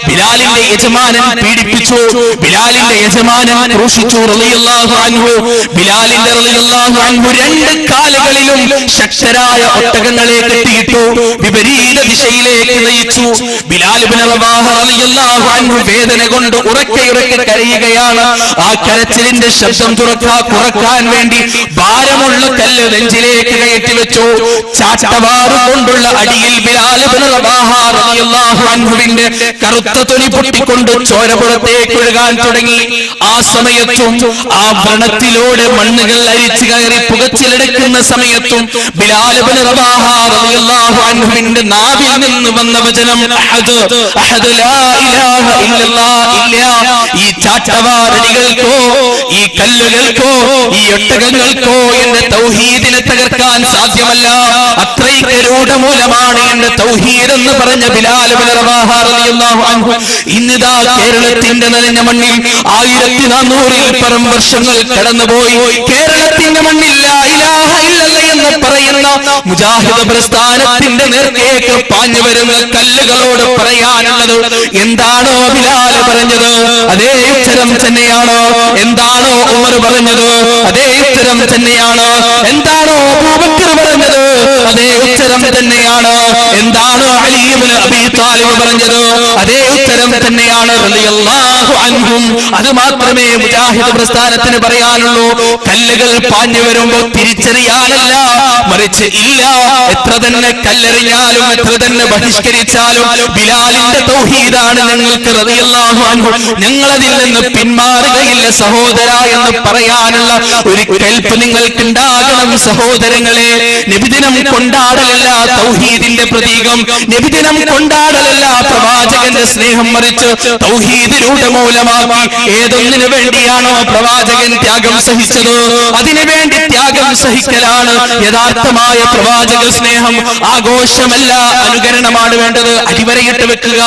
ബിലാലിന്റെ യജമാനൻ പീഡിപ്പിച്ചു, ബിലാലിന്റെ യജമാനൻ ക്രൂശിച്ചു റളിയല്ലാഹു അൻഹു. ബിലാലിന്റെ റളിയല്ലാഹു അൻഹു 2 കാലുകളിലും ശക്തരായ ഒട്ടകങ്ങളെ കെട്ടിയിട്ടു വിപരീത ദിശയിലേക്ക് നയിച്ചു. ബിലാൽ ഇബ്നു റബാഹ റളിയല്ലാഹു അൻഹു വേദന കൊണ്ട് ഉറക്കെ കരയുകയാണ്. ആ കരച്ചിലിന്റെ ശബ്ദം കുറക്കാൻ വേണ്ടി ഭാരമുള്ള കല്ല് നെഞ്ചിലേക്ക് കയറ്റി വെച്ചു. ചാട്ടവാറ് കൊണ്ടുള്ള അടിയിൽ ബിലാൽ ഇബ്നു റബാഹ റളിയല്ലാഹു അൻഹുവിന്റെ കറുത്ത തൊലി പൊട്ടിക്കൊണ്ട് ചോര പുറത്തേക്ക് ഒഴുകാൻ തുടങ്ങി. ആ സമയത്തും ആ വ്രണത്തിലൂടെ മണ്ണുകൾ അരിച്ചു കയറി പുകച്ചിലെടുക്കുന്ന സമയത്തും ബിലാൽ ഇബ്നു റബാഹ റളിയല്ലാഹു അൻഹുവിന്റെ നാവിൽ നിന്ന് വന്ന വചനം അഹദ് അഹദ് ലാ ഇലാഹ ഇല്ലല്ലാഹ് ഇല്ല. ഈ ചാട്ടവാറടികൾക്കോ, ഈ കല്ലുകൾക്കോ, ഈ ഒട്ടകങ്ങൾക്കോ എന്റെ തൗഹീദിനെ തകർക്കാൻ സാധ്യമല്ല. അത്രയ്ക്ക് രൂഢമൂലമാണ് എന്റെ തൗഹീദ് എന്ന് പറഞ്ഞ ബിലാൽ ഇബ്നു റബാഹ റളിയല്ലാഹു അൻഹു ഇന്നിതാ കേരളത്തിന്റെ നനഞ്ഞ മണ്ണിൽ 1400-ൽ പരം വർഷങ്ങൾ കടന്നുപോയി. കേരളത്തിന്റെ മണ്ണിൽ ലാ ഇലാഹ ഇല്ലല്ലാഹ് എന്ന് പറയുന്ന മുജാഹിദ് പ്രസ്ഥാനത്തിന്റെ നേർക്കേക്ക് പാഞ്ഞു വരുന്ന കല്ലുകളോട് പറയാനുള്ളത്, എന്താണോ ബിലാൽ പറഞ്ഞത് അതേ ഉത്തരം തന്നെയാണോ? എന്താണോ ഉമർ പറഞ്ഞത് അതേ ഉത്തരം തന്നെയാണ്? എന്താണോ അബൂബക്കർ പറഞ്ഞത് അതേ ഉത്തരം തന്നെയാണ്? എന്താണോ അലി ഇബ്നു അബീ താലിബ് പറഞ്ഞത് അതേ ഉത്തരം തന്നെയാണ് റളിയല്ലാഹു അൻഹും. അത് മാത്രമേ മുജാഹിദ് പ്രസ്ഥാനത്തിന് പറയാനുള്ളൂ. കല്ലുകൾ പാഞ്ഞു വരുമ്പോൾ തിരിച്ചറിയാനല്ല, മറിച്ച് ഇല്ല, എത്ര തന്നെ കല്ലെറിഞ്ഞാലും എത്ര തന്നെ ബഹിഷ്കരിച്ചാലും ബിലാലിന്റെ തൗഹീദാണ് ഞങ്ങൾക്ക് റളിയല്ലാഹു അൻഹു, ഞങ്ങളതിൽ നിന്ന് പിന്മാറുകയില്ല സഹോദര എന്ന് പറയാനുള്ള ഒരു കൽപ്പ് നിങ്ങൾക്ക് ഉണ്ടാകണം സഹോദരങ്ങളെ. നബിദിനം കൊണ്ടാടലല്ല തൗഹീദിന്റെ പ്രതീകം, നബിദിനം കൊണ്ടാടലല്ല പ്രവാചകന്റെ സ്നേഹം, മറിച്ച് തൗഹീദ് രൂഢമൂലമാക്കി ഏതൊന്നിനു വേണ്ടിയാണോ പ്രവാചകൻ ത്യാഗം സഹിച്ചത് അതിനു വേണ്ടി ത്യാഗം സഹിക്കലാണ് യഥാർത്ഥമായ പ്രവാചക സ്നേഹം. ആഘോഷമല്ല, അനുകരണമാണ് വേണ്ടത്. അടിവരയിട്ട് വെക്കുക.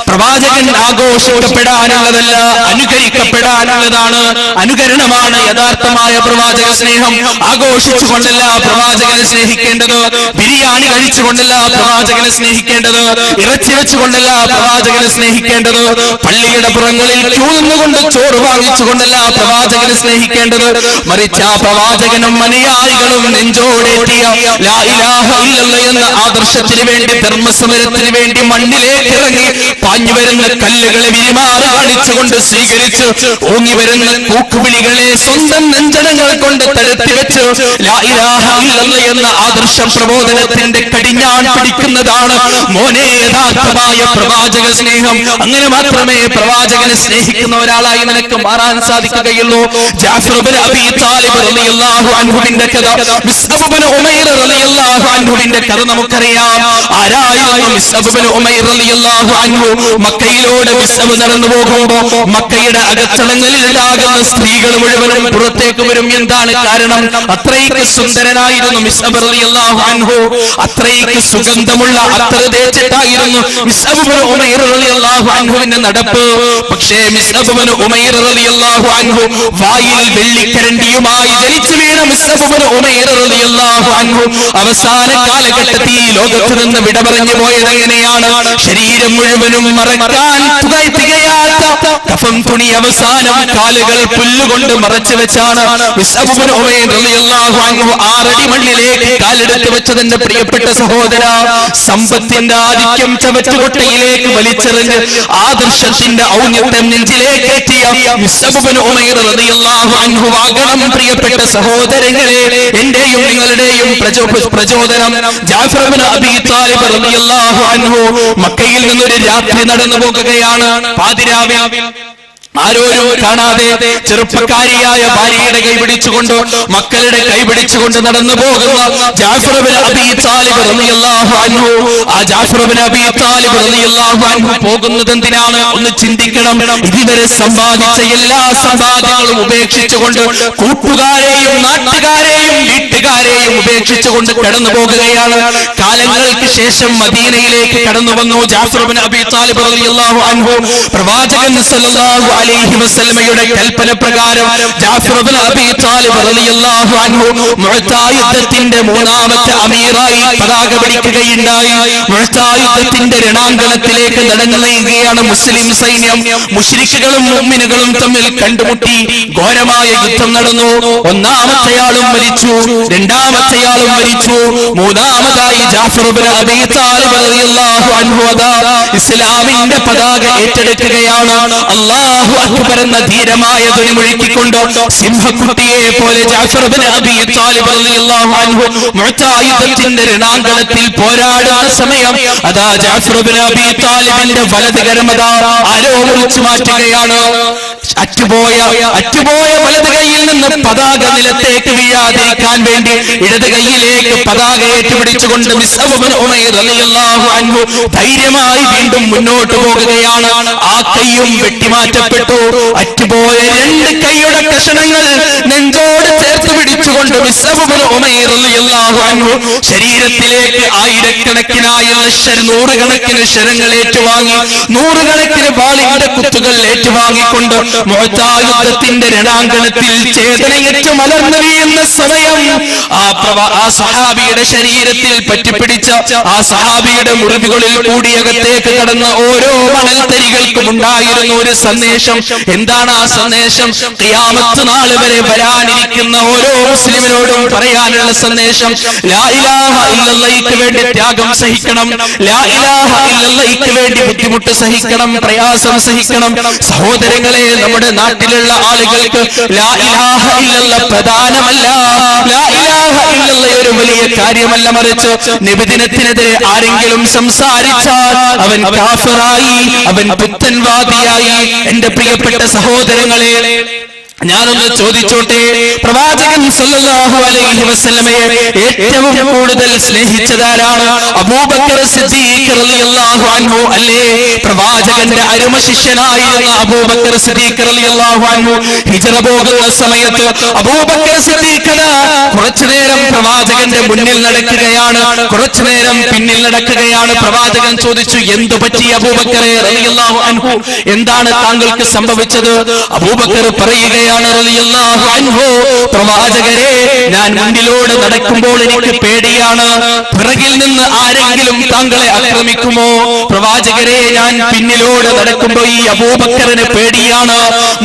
പ്രവാചകൻ ആഘോഷിക്കപ്പെടാനുള്ളതല്ല, അനുകരിക്കപ്പെടാനുള്ളതാണ്. അനുകരണമാണ് യഥാർത്ഥമായ പ്രവാചക സ്നേഹം. ആഘോഷിച്ചുകൊണ്ടല്ല പ്രവാചകനെ സ്നേഹിക്കേണ്ടത്. ബിരിയാണി ബിരിയാണി കഴിച്ചുകൊണ്ടല്ല പ്രവാചകനെ സ്നേഹിക്കേണ്ടത്, ഇറച്ചി വെച്ചുകൊണ്ടല്ല പ്രവാചകനെ സ്നേഹിക്കേണ്ടത്, പള്ളിയുടെ പുറങ്ങളിൽ ക്യൂ നിന്നുകൊണ്ട് ചോറ് വാങ്ങിച്ചുകൊണ്ടല്ല പ്രവാചകനെ സ്നേഹിക്കേണ്ടത്. മറിച്ച് ആ പ്രവാചകനും അനുയായികളും നെഞ്ചോടേറ്റിയ ലാ ഇലാഹ ഇല്ലല്ലാഹ് എന്ന ആദർശത്തിന് വേണ്ടി, ധർമ്മസമരത്തിന് വേണ്ടി മണ്ണിലേക്ക് ഇറങ്ങി പാഞ്ഞു വരുന്ന കല്ലുകളെ വിരിമാറി കാണിച്ചുകൊണ്ട് സ്വീകരിച്ച് ഓങ്ങി വരുന്ന കൂക്കുവിളികളെ സ്വന്തം നെഞ്ചടങ്ങൾ കൊണ്ട് തടുത്തി വെച്ച് ലാ ഇലാഹ ഇല്ലല്ലാഹ് എന്ന ആദർശ പ്രബോധനത്തിന്റെ കടിഞ്ഞാൺ പിടിക്കുന്നതാണ് മോനെ യഥാർത്ഥമായ പ്രവാചക സ്നേഹം. അങ്ങനെ മാത്രമേ പ്രവാചകനെ സ്നേഹിക്കുന്ന ഒരാളായി നിനക്ക് മാറാൻ സാധിക്കുകയുള്ളൂ. ജാഫർ ഇബ്നു അബീ താലിബ് റളിയല്ലാഹു അൻഹുവിന്റെ കഥ, മിസ്അബ് ഇബ്നു ഉമൈർ റളിയല്ലാഹു അൻഹുവിന്റെ കഥ നമുക്കറിയാം. ആരായിരുന്നു മിസ്അബ് ഇബ്നു ഉമൈർ റളിയല്ലാഹു അൻഹു? മക്കയിലൂടെ മിസ്അബ് നടന്നു പോകുമ്പോൾ മക്കയുടെ അകത്തളങ്ങളിൽ ഉണ്ടാകുന്ന സ്ത്രീകൾ മുഴുവനും പുറത്തേക്ക് വരും. എന്താണ് കാരണം? അത്രയ്ക്ക് സുന്ദരനായിരുന്നു മിസ്അബ് റളിയല്ലാഹു അൻഹു, അത്രയ്ക്ക് സുഗന്ധമുള്ള അത്തർ തേച്ചിട്ടായിരുന്നു മിസ്അബ് ഇബ്നു ഉമൈർ റളിയല്ലാഹു അൻഹുവിന്റെ നടപ്പ്. പക്ഷേ മിസ്അബ് ഇബ്നു ഉമൈർ റളിയല്ലാഹു അൻഹു വായിൽ വെള്ളിക്കരണ്ടിയുമായി ജനിച്ചു വീണ മിസ്അബ് ഇബ്നു ഉമൈർ റളിയല്ലാഹു അൻഹു അവസാന കാലഘട്ടത്തിൽ ഈ ലോകത്ത് നിന്ന് വിട പറഞ്ഞു പോയത് എങ്ങനെയാണ്? ശരീരം മുഴുവനും മറക്കാൻ തികയാത്ത കഫൻ തുണി അവസാനം കാലുകൾ പുല്ലുകൊണ്ട് മറച്ചു വെച്ചാണ് മിസ്അബ് ഇബ്നു ഉമൈർ റളിയല്ലാഹു അൻഹു 6 അടി മണ്ണിലേക്ക് കാലെടുത്ത് വെച്ചതിന്റെ പ്രിയപ്പെട്ട സഹോദര, സമ്പത്തിന്റെ ആധിക്യം ചവറ്റുകൊട്ടയിലേക്ക് വലിച്ചെറിഞ്ഞ് ആദർശത്തിന്റെ ഔന്നത്യം നെഞ്ചിലേക്ക് എത്തിയ മിസ്അബ് ഇബ്നു ഉമൈർ റളിയല്ലാഹു അൻഹു ആകണം പ്രിയപ്പെട്ട സഹോദരങ്ങളെ, എന്റെയും നിങ്ങളുടെയും പ്രചോദനം. ജാഫർ ഇബ്നു അബീ താലിബ് റളിയല്ലാഹു അൻഹു മക്കയിൽ നിന്നൊരു രാത്രി നടന്നു പോകുകയാണ്. പാതിരാവിൽ ആരോരും കാണാതെ ചെറുപ്പക്കാരിയായ ഭാര്യയുടെ കൈപിടിച്ചുകൊണ്ട്, മക്കളുടെ കൈപിടിച്ചുകൊണ്ട് നടന്നു പോകുന്ന ജാഫർ ഇബ്നു അബീ താലിബ് റളിയല്ലാഹു അൻഹു, ആ ജാഫർ ഇബ്നു അബീ താലിബ് റളിയല്ലാഹു അൻഹു പോകുന്നത് എന്തിനാണ്? ഒന്ന് ചിന്തിക്കണം. ഇതുവരെ സമ്പാദിച്ച എല്ലാ സമ്പാദ്യങ്ങളും ഉപേക്ഷിച്ചുകൊണ്ട്, കൂട്ടുകാരെയും നാട്ടുകാരെയും വീട്ടുകാരെയും ഉപേക്ഷിച്ചുകൊണ്ട് കടന്നു പോകുകയാണ്. കാലങ്ങൾക്ക് ശേഷം മദീനയിലേക്ക് കടന്നു വന്നു ജാഫർ ഇബ്നു അബീ താലിബ് റളിയല്ലാഹു അൻഹു. പ്രവാചകൻ സല്ലല്ലാഹു അലൈഹി വസല്ലമയുടെ കൽപ്പന പ്രകാരം ജാഫർ ഇബ്നു അബീ താലിബ് റളിയല്ലാഹു അൻഹു മുഅ്ത യുദ്ധത്തിന്റെ 3ാമത്തെ അമീറായി പതാക പിടിക്കുകയുണ്ടായി. മുഅ്ത യുദ്ധത്തിന്റെ രണാങ്കണത്തിലേക്ക് നടന്നു നീങ്ങുകയാണ് മുസ്ലിം സൈന്യം. മുശ്രിക്കുകളും മുഅ്മിനുകളും തമ്മിൽ കണ്ടുമുട്ടി ഘോരമായ യുദ്ധം നടന്നു. 1ാമത്തെയാളും മരിച്ചു, 2ാമത്തെയാളും മരിച്ചു, 3ാമതായി ജാഫർ ഇബ്നു അബീ താലിബ് റളിയല്ലാഹു അൻഹു ഇസ്ലാമിന്റെ പതാക ഏറ്റെടുക്കുകയാണ്. അല്ലാഹു അക്ബർ എന്ന ധീരമായ ധ്വനി മുഴക്കിക്കൊണ്ട് സിംഹക്കുട്ടിയെ പോലെ ജാഫർ ഇബ്നു അബീ താലിബ് റളിയല്ലാഹു അൻഹു മുഅ്ത യുദ്ധത്തിന്റെ രണാങ്കണത്തിൽ പോരാടുന്ന സമയം അതാ ജാഫർ ഇബ്നു അബീ താലിബിന്റെ വലത് കരം ആരോ മുറിച്ചു മാറ്റുകയാണ്. അറ്റുപോയ വലത് കൈയിൽ നിന്ന് പതാക നിലത്തേക്ക് വീഴാതിരിക്കാൻ വേണ്ടി ഇടത് കൈയിലേക്ക് പതാക ഏറ്റുപിടിച്ചുകൊണ്ട് മിസ്അബ് ഇബ്നു ഉമൈർ റളിയല്ലാഹു അൻഹു ധൈര്യമായി വീണ്ടും മുന്നോട്ട് പോകുകയാണ്. ആ കൈയും വെട്ടിമാറ്റപ്പെട്ടു. അറ്റുപോയ 2 കൈയുടെ കഷണങ്ങൾ നെഞ്ചോട് ചേർത്ത് പിടിച്ചുകൊണ്ട് മിസ്അബ് ഇബ്നു ഉമൈർ റളിയല്ലാഹു അൻഹു ശരീരത്തിലേക്ക് ആയിരക്കണക്കിനായുള്ള നൂറുകണക്കിന് ശരങ്ങൾ ഏറ്റുവാങ്ങി, നൂറുകണക്കിന് വാളിന്റെ കുത്തുകൾ ഏറ്റുവാങ്ങിക്കൊണ്ട് മുഅ്ത യുദ്ധത്തിന്റെ രണാങ്കണത്തിൽ ചേതനയേറ്റ് മലർന്നു വീഴുന്ന സമയം ആ സഹാബിയുടെ ശരീരത്തിൽ പറ്റിപ്പിടിച്ച ആ സഹാബിയുടെ മുറിവുകളിൽ കൂടിയകത്തേക്ക് കടന്ന ഓരോ മണൽത്തരികൾക്കും ഉണ്ടായിരുന്ന ഒരു സന്ദേശം. എന്താണ് ആ സന്ദേശം? ഖിയാമത്ത് നാൾ വരെ വരാനിരിക്കുന്ന ഓരോ മുസ്ലിമിനോടും പറയാനുള്ള സന്ദേശം, ലാ ഇലാഹ ഇല്ലല്ലാഹ്ക്ക് വേണ്ടി ത്യാഗം സഹിക്കണം, ലാ ഇലാഹ ഇല്ലല്ലാഹ്ക്ക് വേണ്ടി ബുദ്ധിമുട്ട് സഹിക്കണം, പ്രയാസം സഹിക്കണം. സഹോദരങ്ങളെ, നമ്മുടെ നാട്ടിലുള്ള ആളുകൾക്ക് ലാ ഇലാഹ ഇല്ലല്ലാഹ് പ്രധാനമല്ല, ലാ ഇലാഹ ഇല്ലല്ലാഹ് ഒരു വലിയ കാര്യമല്ല. മറിച്ച് നബിദിനത്തിനെതിരെ ആരെങ്കിലും സംസാരിച്ചാൽ അവൻ കാഫിറായി, അവൻ പുത്തൻവാദിയായി. എന്റെ പ്രിയപ്പെട്ട സഹോദരങ്ങളെ, ഞാനൊന്ന് ചോദിച്ചോട്ടെ, പ്രവാചകൻ സല്ലല്ലാഹു അലൈഹി വസല്ലമയെ ഏറ്റവും കൂടുതൽ സ്നേഹിച്ചതാരാണ്? അബൂബക്കർ സിദ്ദീഖ് റളിയല്ലാഹു അൻഹു അല്ലേ? പ്രവാചകന്റെ അരുമ ശിഷ്യനായിരുന്ന അബൂബക്കർ സിദ്ദീഖ് റളിയല്ലാഹു അൻഹു ഹിജ്റ പോകുന്ന സമയത്ത് അബൂബക്കർ സിദ്ദീഖ് കുറച്ചു നേരം പ്രവാചകന്റെ മുന്നിൽ നടക്കുകയാണ്, കുറച്ചു നേരം പിന്നിൽ നടക്കുകയാണ്. പ്രവാചകൻ ചോദിച്ചു, എന്തു പറ്റി അബൂബക്കറെ റളിയല്ലാഹു അൻഹു, എന്താണ് താങ്കൾക്ക് സംഭവിച്ചത്? അബൂബക്കർ പറയുകയാണ് റളിയല്ലാഹു അൻഹു, പ്രവാചകരെ, ഞാൻ മുന്നിലൂടെ നടക്കുമ്പോൾ എനിക്ക് പേടിയാണ്, പിറകിൽ നിന്ന് ആരെങ്കിലും താങ്കളെ ആക്രമിക്കുമോ? പ്രവാചകരെ, ഞാൻ പിന്നിലൂടെ നടക്കുമ്പോൾ ഈ അബൂബക്കറിന് പേടിയാണ്,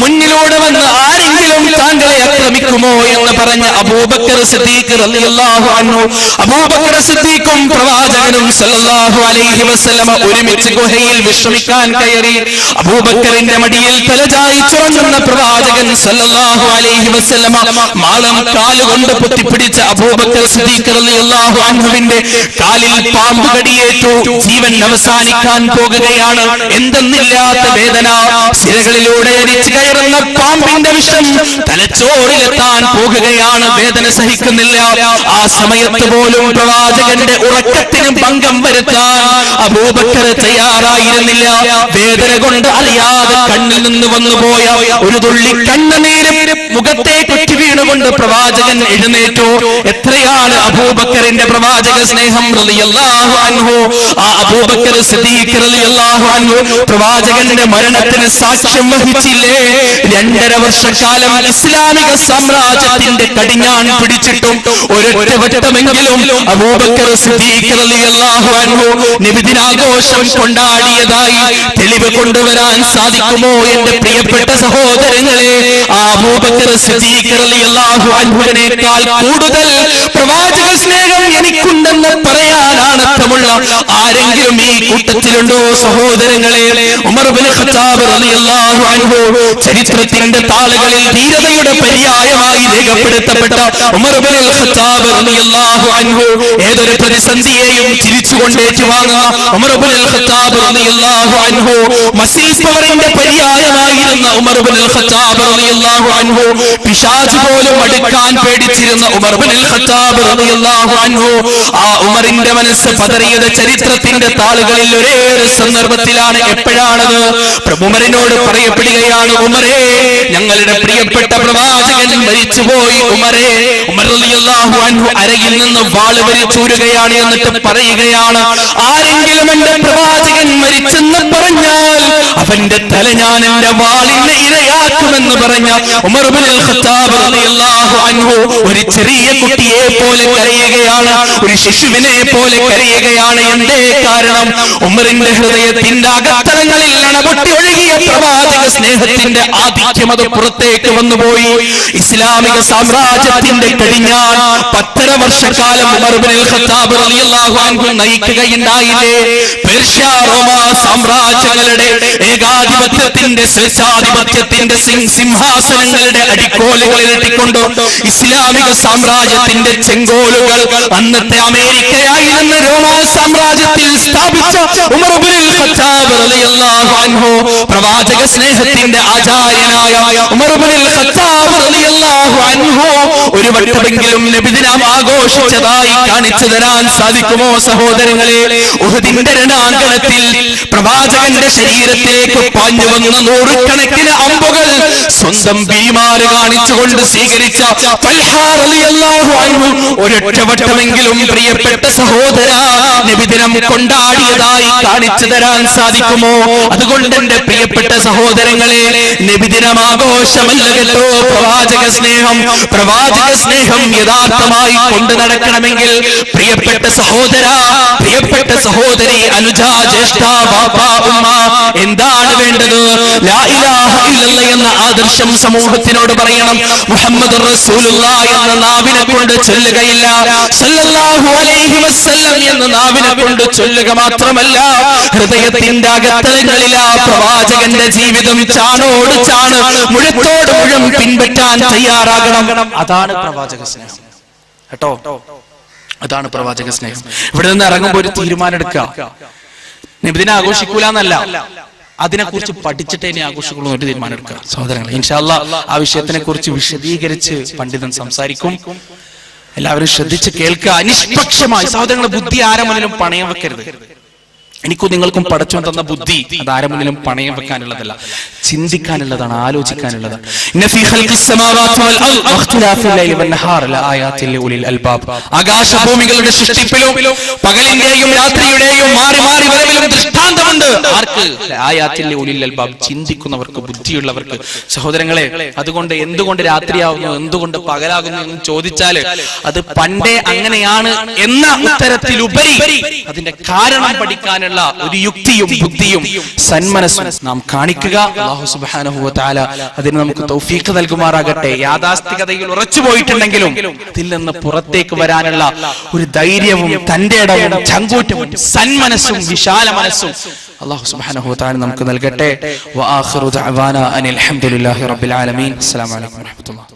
മുന്നിലൂടെ വന്ന് ആരെങ്കിലും താങ്കളെ ആക്രമിക്കുമോ എന്ന് പറഞ്ഞ അബൂബക്കർ സിദ്ദീഖ് റളിയല്ലാഹു അൻഹു, അബൂബക്കർ സിദ്ദീഖും പ്രവാചകനും സല്ലല്ലാഹു അലൈഹി വസല്ലമ ഒരുമിച്ച് ഗുഹയിൽ വിശ്രമിക്കാൻ കയറി. അബൂബക്കറിന്റെ മടിയിൽ തലചായി ചുറങ്ങുന്ന പ്രവാചകൻ സല്ലല്ലാഹു അലൈഹി വസല്ലമ മാളം കാലുകൊണ്ട് പൊത്തിപ്പിടിച്ച അബൂബക്കർ സിദ്ദീഖ് റളിയല്ലാഹു അൻഹുവിന്റെ കാലിൽ പാമ്പ് കടിയേറ്റു. ജീവൻ അവസാനിക്കാൻ പോകുകയാണ്. എന്തെന്നില്ലാത്ത വേദന, സിരകളിലൂടെ അരിച്ചു കയറുന്ന പാമ്പിന്റെ വിഷം തലച്ചോറിലെത്താൻ പോകുകയാണ്. വേദന സഹിക്കുന്നില്ല. ആ സമയത്ത് പോലും പ്രവാചകന്റെ ഉറക്കത്തിന് ഭംഗം വരുത്താൻ അബൂബക്കർ തയ്യാറായിരുന്നില്ല. വേദന കൊണ്ട് അറിയാതെ കണ്ണിൽ നിന്ന് വന്നുപോയ ഒരു തുള്ളി കണ്ണുനീര് മുഖത്തെ കുറ്റി വീണുകൊണ്ട് പ്രവാചകൻ എഴുന്നേറ്റു. എത്രയാണ് അബൂബക്കറിന്റെ പ്രവാചക സ്നേഹം റളിയല്ലാഹു അൻഹു. ആ അബൂബക്കർ സിദ്ദീഖ് റളിയല്ലാഹു അൻഹു പ്രവാചകന്റെ മരണത്തിന് സാക്ഷ്യം വഹിച്ചില്ലേ? 2.5 വർഷക്കാലം ഇസ്ലാമിക സാമ്രാജ്യത്തിന്റെ കടിഞ്ഞാൺ പിടിച്ചിട്ടും ഒരൊറ്റ വട്ടമെങ്കിലും അബൂബക്കർ സിദ്ദീഖ് റളിയല്ലാഹു അൻഹു നബിദിനാഘോഷം കൊണ്ടാടിയതായി തെളിവ് കൊണ്ടുവരാൻ സാധിക്കുമോ? എന്റെ പ്രിയപ്പെട്ട സഹോദരങ്ങളെ, ആ അബൂബക്കർ സിദ്ദീഖ് റളിയല്ലാഹു അൻഹുവിനേക്കാൾ കൂടുതൽ പ്രവാചക സ്നേഹം എനിക്കുണ്ടെന്ന് പറയാനാണ് അർത്ഥമുള്ള ആരെങ്കിലും ഈ കൂട്ടത്തിലുണ്ടോ സഹോദരങ്ങളെ? ഉമർ ഇബ്നു ഖത്താബ് റളിയല്ലാഹു അൻഹു ചരിത്രത്തിന്റെ താളുകളിൽ ധീരതയുടെ പര്യായമായി രേഖപ്പെടുത്തപ്പെട്ട ഉമർ ഇബ്നു ഖത്താബ് റളിയല്ലാഹു അൻഹു ഏതൊരു പ്രതിസന്ധിയെയും ചിരിച്ചുകൊണ്ട് ഏറ്റുവാങ്ങുന്ന ഉമർ ഇബ്നു ഖത്താബ് റളിയല്ലാഹു അൻഹു, മസിൽ പവറിന്റെ പര്യായമായിരുന്ന ഉമർ ഇബ്നു ഖത്താബ് റളിയല്ലാഹു അൻഹു, പിശാച് പോലും അടുക്കാൻ പേടിച്ചിരുന്ന ഉമർ ഇബ്നു ഖത്താബ് റളിയല്ലാഹു അൻഹു, ആ ഉമറിന്റെ മനസ്സ് പതറിയത് ചരിത്രത്തിന്റെ താളുകളിൽ ഒരേ ഒരു സന്ദർഭത്തിലാണ്. എപ്പോഴാണത്? ഉമറിനോട് പറയപ്പെടുകയാണ്, ഉമറേ, ഞങ്ങളുടെ പ്രിയപ്പെട്ട പ്രവാചകൻ മരിച്ചുപോയി. ഉമറേ, ഉമർ റളിയല്ലാഹു അൻഹു അരയിൽ നിന്ന് വാള് വലിച്ചൂരുകയാണ്. എന്നിട്ട് പറയുകയാണ്, ആരെങ്കിലും എന്റെ പ്രവാചകൻ മരിച്ചെന്ന് പറഞ്ഞാൽ അവന്റെ തല ഞാൻ എന്റെ വാളിന് ഇരയാക്കുമെന്ന് പറഞ്ഞ ഉമർ ഇബ്നു ഖത്താബ് റളിയല്ലാഹു അൻഹു ഒരു ചെറിയ കുട്ടിയെ പോലെ കരയുകയാണ്, ഒരു ശിശുവിനെ പോലെ കരയുകയാണ്. എന്തേ കാരണം? ഉമറിന്റെ ഹൃദയത്തിന്റെ അകത്തളങ്ങളിൽ അണപൊട്ടി ഒഴുകിയ പ്രവാചക സ്നേഹത്തിന്റെ ആധിക്യം അത് പുറത്തേക്ക് വന്നുപോയി. ഇസ്ലാമിക സാമ്രാജ്യത്തിന്റെ കടിഞ്ഞാൺ 10.5 വർഷക്കാലം ഉമർ ഇബ്നു ഖത്താബ് റളിയല്ലാഹു അൻഹു നയിക്കുകയുണ്ടായില്ലേ? പേർഷ്യ റോമ സാമ്രാജ്യങ്ങളുടെ ഏകാധിപത്യത്തിന്റെ സ്വേച്ഛാധിപത്യത്തിന്റെ സിംഹാസനങ്ങളുടെ അടിക്കോലുകളിലെത്തിക്കൊണ്ട് ഇസ്ലാമിക സാമ്രാജ്യത്തിന്റെ ചെങ്കോലുകൾ അന്നത്തെ അമേരിക്കയായിരുന്ന റോമ സാമ്രാജ്യത്തിൽ സ്ഥാപിച്ച ഉമർ ഇബ്നുൽ ഖത്താബ് റളിയല്ലാഹു അൻഹു, പ്രവാചക സ്നേഹത്തിന്റെ ആചാര്യനായ ഉമർ ഇബ്നുൽ ഖത്താബ് റളിയല്ലാഹു അൻഹു ഒരു വട്ടമെങ്കിലും നബിദിനം ആഘോഷിച്ചതായി കാണിച്ചു തരാൻ സാധിക്കുമോ സഹോദരങ്ങളെ? ഉഹുദിന്റെ രണാങ്കണത്തിൽ പ്രവാചകന്റെ ശരീരത്തിലേക്ക് പാഞ്ഞു വന്ന 100 കണക്കിന് അമ്പുകൾ സ്വന്തം ഭീമാര് കാണിച്ചുകൊണ്ട് സ്വീകരിച്ച തൽഹ റളിയല്ലാഹു അൻഹു ഒരൊറ്റ വട്ടമെങ്കിലും പ്രിയപ്പെട്ട സഹോദര നബിദിനം കൊണ്ടാടിയതായി കാണിച്ചു തരാൻ സാധിക്കുമോ? അതുകൊണ്ട് എന്റെ പ്രിയപ്പെട്ട സഹോദരങ്ങളെ, നബിദിനം ആഘോഷമല്ല കേട്ടോ പ്രവാചക സ്നേഹം. പ്രവാചക സ്നേഹം യഥാർത്ഥമായി കൊണ്ടു നടക്കണമെങ്കിൽ പ്രിയപ്പെട്ട സഹോദര, പ്രിയപ്പെട്ട സഹോദരി, അനുജ, ജ്യേഷ്ഠ, ബാപ്പ, ഉമ്മ, എന്താണ് വേണ്ടത്? ലാ ഇലാഹ ഇല്ലല്ലാഹ് എന്ന ആദർശം സമൂഹത്തിനോട് പറയണം. മുഹമ്മദുർ റസൂലുള്ളാഹ് എന്ന നാവിനെ കൊണ്ട് ചൊല്ലുകയില്ല, സല്ലല്ലാഹു അലൈഹി വസല്ലം എന്ന നാവിനെ കൊണ്ട് ചൊല്ലുക മാത്രമല്ല, ഹൃദയത്തിന്റെ അകത്തളങ്ങളിൽ ആ പ്രവാചകന്റെ ജീവിതം ചാണോട് ചാണ്, മുഴത്തോട് മുഴം പിൻപറ്റാൻ തയ്യാറാകണം. അതാണ് പ്രവാചക സ്നേഹം കേട്ടോ, അതാണ് പ്രവാചക സ്നേഹം. ഇവിടെ നിന്ന് ഇറങ്ങുമ്പോൾ ഒരു തീരുമാനം എടുക്കുക. നബിദിനം ആഘോഷിക്കൂല എന്നല്ല, അതിനെക്കുറിച്ച് പഠിച്ചിട്ട് ഇനി ആഘോഷിക്കുള്ളൂ ഒരു തീരുമാനം എടുക്കുക. സഹോദരങ്ങളെ, ഇൻഷാ അല്ലാഹ് ആ വിഷയത്തിനെ കുറിച്ച് വിശദീകരിച്ച് പണ്ഡിതൻ സംസാരിക്കും. എല്ലാവരും ശ്രദ്ധിച്ച് കേൾക്കുക, നിഷ്പക്ഷമായി. സഹോദരങ്ങളെ, ബുദ്ധി ആരെ മുന്നിലും പണയം വെക്കരുത്. എനിക്കും നിങ്ങൾക്കും പടച്ചോൻ തന്ന ബുദ്ധി അത് ആരെ മുന്നിലും പണയം വെക്കാനുള്ളതല്ല, ചിന്തിക്കാനുള്ളതാണ്, ആലോചിക്കാനുള്ളതാണ്. ആകാശഭൂമികളുടെ സൃഷ്ടിപ്പിലും പകലിന്റെയും രാത്രിയുടെയും മാറി മാറി വരവിലും ദൃഷ്ടാന്തമുണ്ട്. ആർക്ക്? ആയാത്തിൽ ഉലിൽ അൽബാബ്, ചിന്തിക്കുന്നവർക്ക്, ബുദ്ധിയുള്ളവർക്ക്. സഹോദരങ്ങളെ, അതുകൊണ്ട് എന്തുകൊണ്ട് രാത്രിയാവുന്നു, എന്തുകൊണ്ട് പകലാകുന്നു എന്ന് ചോദിച്ചാല് അത് പണ്ടേ അങ്ങനെയാണ് എന്ന ഉത്തരത്തിലുപരി അതിന്റെ കാരണം പഠിക്കാനുള്ള ഒരു യുക്തിയും ബുദ്ധിയും സന്മനസ്സും നാം കാണിക്കുക. അല്ലാഹു സുബ്ഹാനഹു വ തആല അതിന് നമുക്ക് തൗഫീഖ് നൽകുമാറാകട്ടെ. യാഥാസ്ഥികതയിൽ ഉറച്ചു പോയിട്ടുണ്ടെങ്കിലും അതിൽ നിന്ന് പുറത്തേക്ക് വരാനുള്ള ഒരു ധൈര്യവും തന്റെ ഇടവും ചങ്കൂറ്റവും സന്മനസ്സും വിശാല മനസ്സും അല്ലാഹു സുബ്ഹാനഹു വ തആല നമുക്ക് നൽകട്ടെ. വ ആഖിറു ദഅവാനാ അനിൽ ഹംദുലില്ലാഹി റബ്ബിൽ ആലമീൻ. അസ്സലാമു അലൈക്കും വറഹ്മത്തുള്ളാഹി.